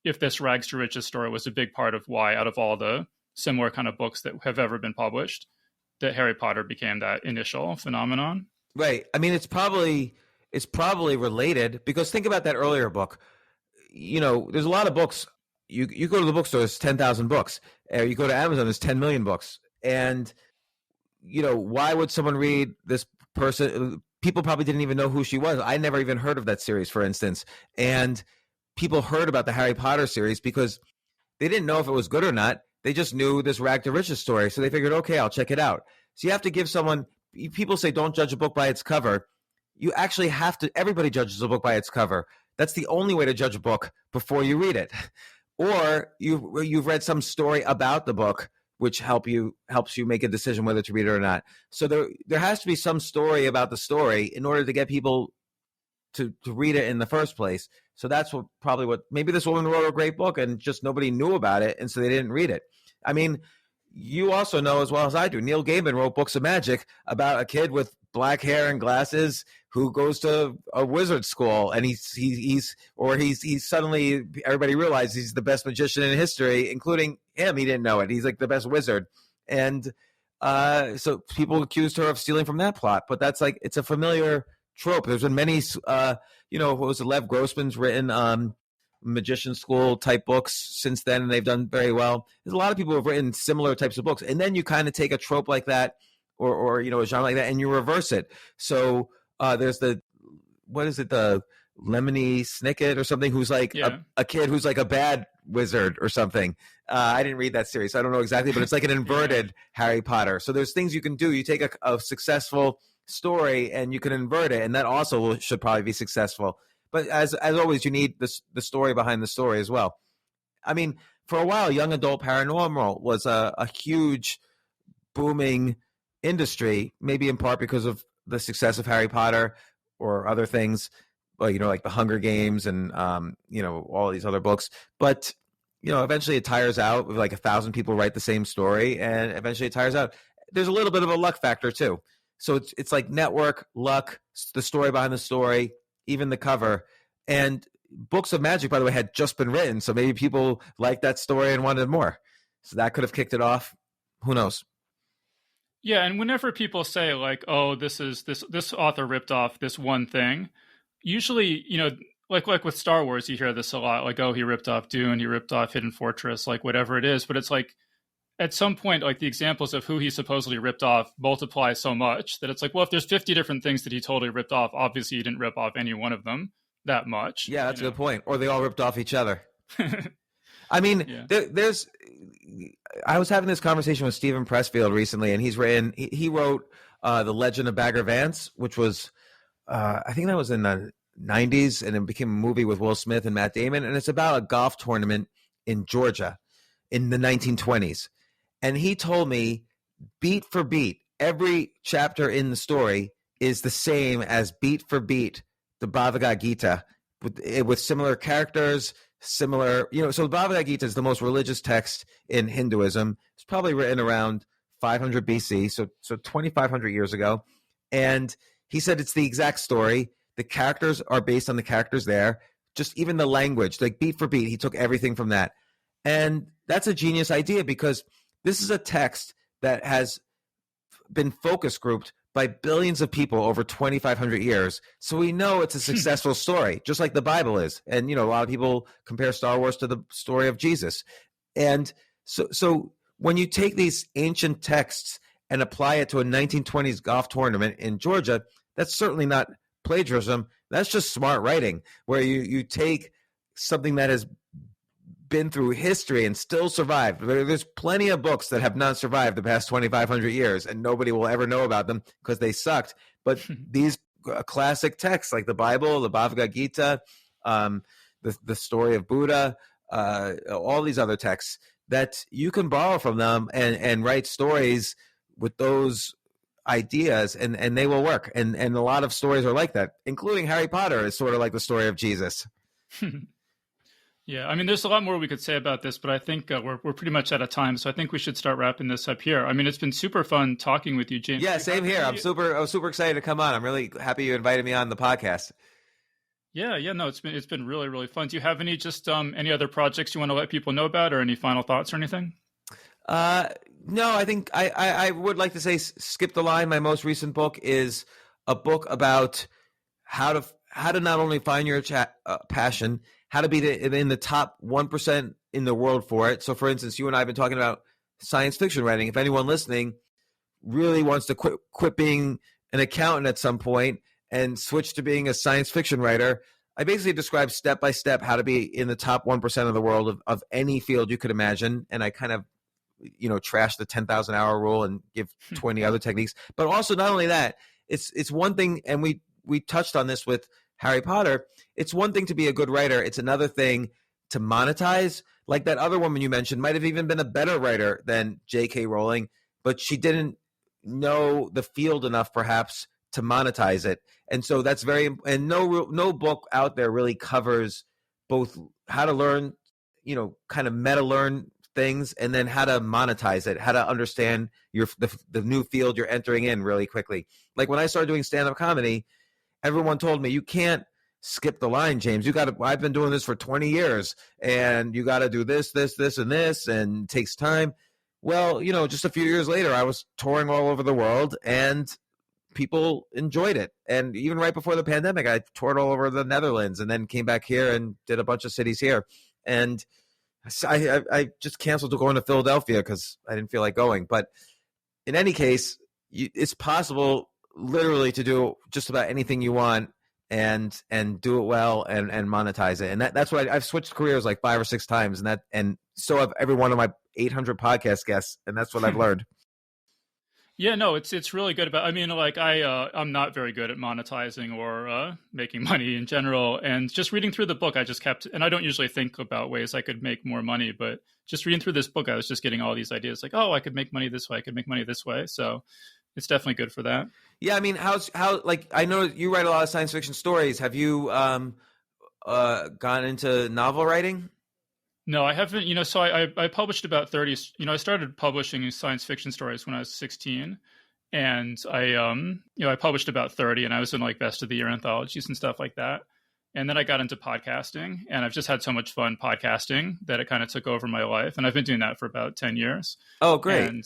if this rags to riches story was a big part of why, out of all the similar kind of books that have ever been published, that Harry Potter became that initial phenomenon. Right. I mean, it's probably related, because think about that earlier book. There's a lot of books. You go to the bookstore, there's 10,000 books. You go to Amazon, there's 10 million books. And why would someone read this person? People probably didn't even know who she was. I never even heard of that series, for instance. And people heard about the Harry Potter series because they didn't know if it was good or not. They just knew this rag to riches story. So they figured, okay, I'll check it out. So you have to give someone, people say don't judge a book by its cover. You actually have to, everybody judges a book by its cover. That's the only way to judge a book before you read it. Or you've read some story about the book, which helps you make a decision whether to read it or not. So there has to be some story about the story in order to get people to read it in the first place. So that's maybe this woman wrote a great book and just nobody knew about it, and so they didn't read it. I mean, you also know as well as I do, Neil Gaiman wrote books of magic about a kid with black hair and glasses who goes to a wizard school, and he's suddenly, everybody realizes he's the best magician in history, including him. He didn't know it. He's like the best wizard. And so people accused her of stealing from that plot, but that's like, it's a familiar trope. There's been many, what was it, Lev Grossman's written magician school type books since then, and they've done very well. There's a lot of people who have written similar types of books, and then you kind of take a trope like that or a genre like that and you reverse it. So there's the Lemony Snicket or something, who's like a kid who's like a bad wizard or something. I didn't read that series, so I don't know exactly, but it's like an inverted Harry Potter. So there's things you can do. You take a successful story and you can invert it, and that also should probably be successful. But as always, you need the story behind the story as well. I mean, for a while, young adult paranormal was a huge booming industry, maybe in part because of the success of Harry Potter or other things, like the Hunger Games and all these other books. But eventually it tires out. Like 1,000 people write the same story, and eventually it tires out. There's a little bit of a luck factor too. So it's like network, luck, the story behind the story, even the cover. And books of magic, by the way, had just been written, so maybe people liked that story and wanted more. So that could have kicked it off. Who knows? Yeah, and whenever people say like, "Oh, this author ripped off this one thing," usually, like with Star Wars, you hear this a lot. Like, "Oh, he ripped off Dune, he ripped off Hidden Fortress," like whatever it is. But it's like, at some point, like the examples of who he supposedly ripped off multiply so much that it's like, well, if there's 50 different things that he totally ripped off, obviously he didn't rip off any one of them that much. Yeah, that's a good point. Or they all ripped off each other. I mean, I was having this conversation with Stephen Pressfield recently, and he wrote The Legend of Bagger Vance, which was, I think that was in the 90s, and it became a movie with Will Smith and Matt Damon, and it's about a golf tournament in Georgia in the 1920s. And he told me, beat for beat, every chapter in the story is the same as beat for beat the Bhagavad Gita, with similar characters, similar, so the Bhagavad Gita is the most religious text in Hinduism. It's probably written around 500 BC, so 2,500 years ago. And he said it's the exact story. The characters are based on the characters there. Just even the language, like beat for beat, he took everything from that. And that's a genius idea, because this is a text that has been focus grouped by billions of people over 2,500 years. So we know it's a successful story, just like the Bible is. And, a lot of people compare Star Wars to the story of Jesus. And so when you take these ancient texts and apply it to a 1920s golf tournament in Georgia, that's certainly not plagiarism. That's just smart writing, where you take something that has been through history and still survived. There's plenty of books that have not survived the past 2,500 years, and nobody will ever know about them because they sucked. But these classic texts like the Bible, the Bhagavad Gita, the story of Buddha, all these other texts that you can borrow from them and write stories with those ideas, and they will work. And a lot of stories are like that, including Harry Potter is sort of like the story of Jesus. Yeah, I mean, there's a lot more we could say about this, but I think we're pretty much out of time, so I think we should start wrapping this up here. I mean, it's been super fun talking with you, James. Yeah, same here. I was super excited to come on. I'm really happy you invited me on the podcast. Yeah, no, it's been really, really fun. Do you have any any other projects you want to let people know about, or any final thoughts or anything? No, I think I would like to say skip the line. My most recent book is a book about how to not only find your passion, how to be in the top 1% in the world for it. So, for instance, you and I have been talking about science fiction writing. If anyone listening really wants to quit being an accountant at some point and switch to being a science fiction writer, I basically describe step by step how to be in the top 1% of the world of any field you could imagine. And I kind of, trash the 10,000 hour rule and give 20 other techniques. But also, not only that, it's one thing, and we touched on this with Harry Potter. It's one thing to be a good writer. It's another thing to monetize. Like that other woman you mentioned might have even been a better writer than J.K. Rowling, but she didn't know the field enough, perhaps, to monetize it. And so that's and no book out there really covers both how to learn, kind of meta learn things, and then how to monetize it, how to understand the new field you're entering in really quickly. Like when I started doing stand-up comedy, everyone told me, you can't skip the line, James. I've been doing this for 20 years, and you got to do this, and this, and it takes time. Well, just a few years later, I was touring all over the world, and people enjoyed it. And even right before the pandemic, I toured all over the Netherlands and then came back here and did a bunch of cities here. And I just canceled going to Philadelphia because I didn't feel like going. But in any case, it's possible literally to do just about anything you want and do it well and monetize it. And that's what I've switched careers like 5 or 6 times, and so have every one of my 800 podcast guests, and that's what I've learned. Yeah, no, it's really good about. I mean, like I'm not very good at monetizing or making money in general. And just reading through the book, I just kept. And I don't usually think about ways I could make more money, but just reading through this book, I was just getting all these ideas, like, oh, I could make money this way, I could make money this way. So it's definitely good for that. Yeah, I mean, how like I know you write a lot of science fiction stories. Have you gone into novel writing? No, I haven't. So I published about 30. I started publishing science fiction stories when I was 16, and I published about 30, and I was in like best of the year anthologies and stuff like that. And then I got into podcasting, and I've just had so much fun podcasting that it kind of took over my life, and I've been doing that for about 10 years. Oh, great! And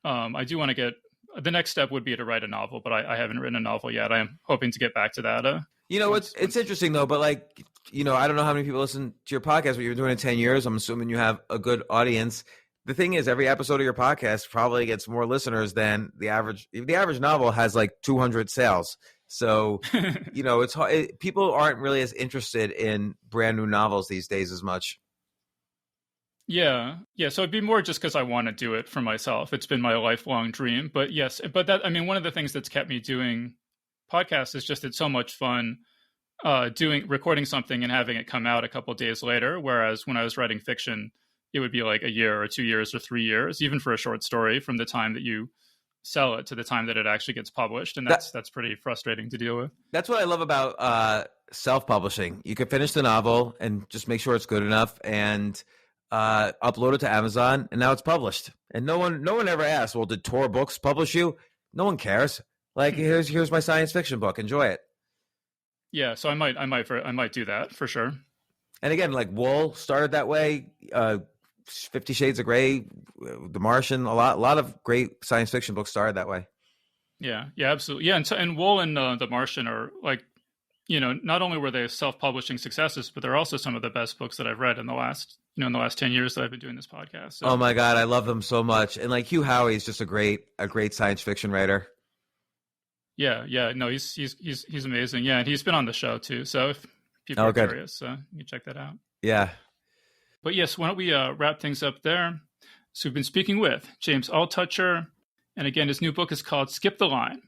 I do want to get. The next step would be to write a novel, but I haven't written a novel yet. I am hoping to get back to that. It's interesting though, but like, I don't know how many people listen to your podcast, but you've been doing it 10 years. I'm assuming you have a good audience. The thing is, every episode of your podcast probably gets more listeners than the average. The average novel has like 200 sales. So, it's hard. People aren't really as interested in brand new novels these days as much. Yeah. So it'd be more just because I want to do it for myself. It's been my lifelong dream. But yes, one of the things that's kept me doing podcasts is just it's so much fun recording something and having it come out a couple of days later. Whereas when I was writing fiction, it would be like a year or 2 years or 3 years, even for a short story, from the time that you sell it to the time that it actually gets published. And that's pretty frustrating to deal with. That's what I love about self-publishing. You can finish the novel and just make sure it's good enough and upload it to Amazon, and now it's published. And no one ever asks, well, did Tor Books publish you? No one cares. Like, here's my science fiction book. Enjoy it. Yeah, so I might do that for sure. And again, like Wool started that way. 50 Shades of Grey, The Martian, a lot of great science fiction books started that way. Yeah, absolutely. Yeah, and Wool and The Martian are like not only were they self-publishing successes, but they're also some of the best books that I've read in the last 10 years that I've been doing this podcast. So. Oh my God, I love them so much. And like Hugh Howey is just a great science fiction writer. Yeah, no, he's amazing. Yeah, and he's been on the show too. So if people are curious, you check that out. Yeah. But yes, why don't we wrap things up there? So we've been speaking with James Altucher, and again, his new book is called Skip the Line.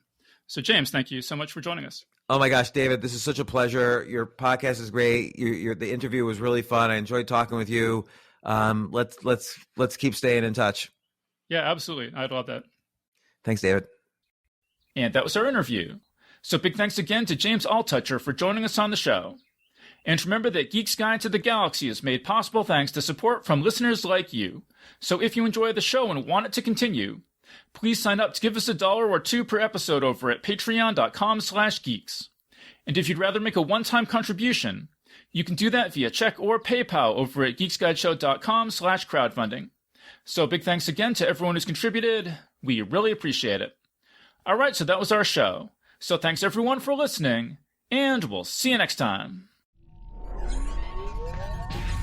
So James, thank you so much for joining us. Oh my gosh, David, this is such a pleasure. Your podcast is great. The interview was really fun. I enjoyed talking with you. Let's keep staying in touch. Yeah, absolutely. I'd love that. Thanks, David. And that was our interview. So big thanks again to James Altucher for joining us on the show. And remember that Geek's Guide to the Galaxy is made possible thanks to support from listeners like you. So if you enjoy the show and want it to continue, please sign up to give us $1 or $2 per episode over at patreon.com/geeks. And if you'd rather make a one-time contribution, you can do that via check or PayPal over at geeksguideshow.com/crowdfunding. So big thanks again to everyone who's contributed. We really appreciate it. All right, so that was our show. So thanks everyone for listening, and we'll see you next time.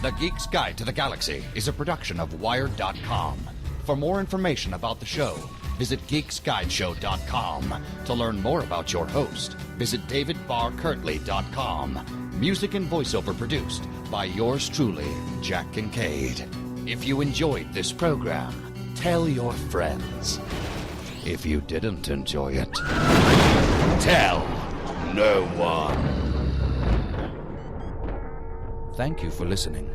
The Geek's Guide to the Galaxy is a production of Wired.com. For more information about the show, visit geeksguideshow.com. To learn more about your host, visit davidbarrkirtley.com. Music and voiceover produced by yours truly, Jack Kincaid. If you enjoyed this program, tell your friends. If you didn't enjoy it, tell no one. Thank you for listening.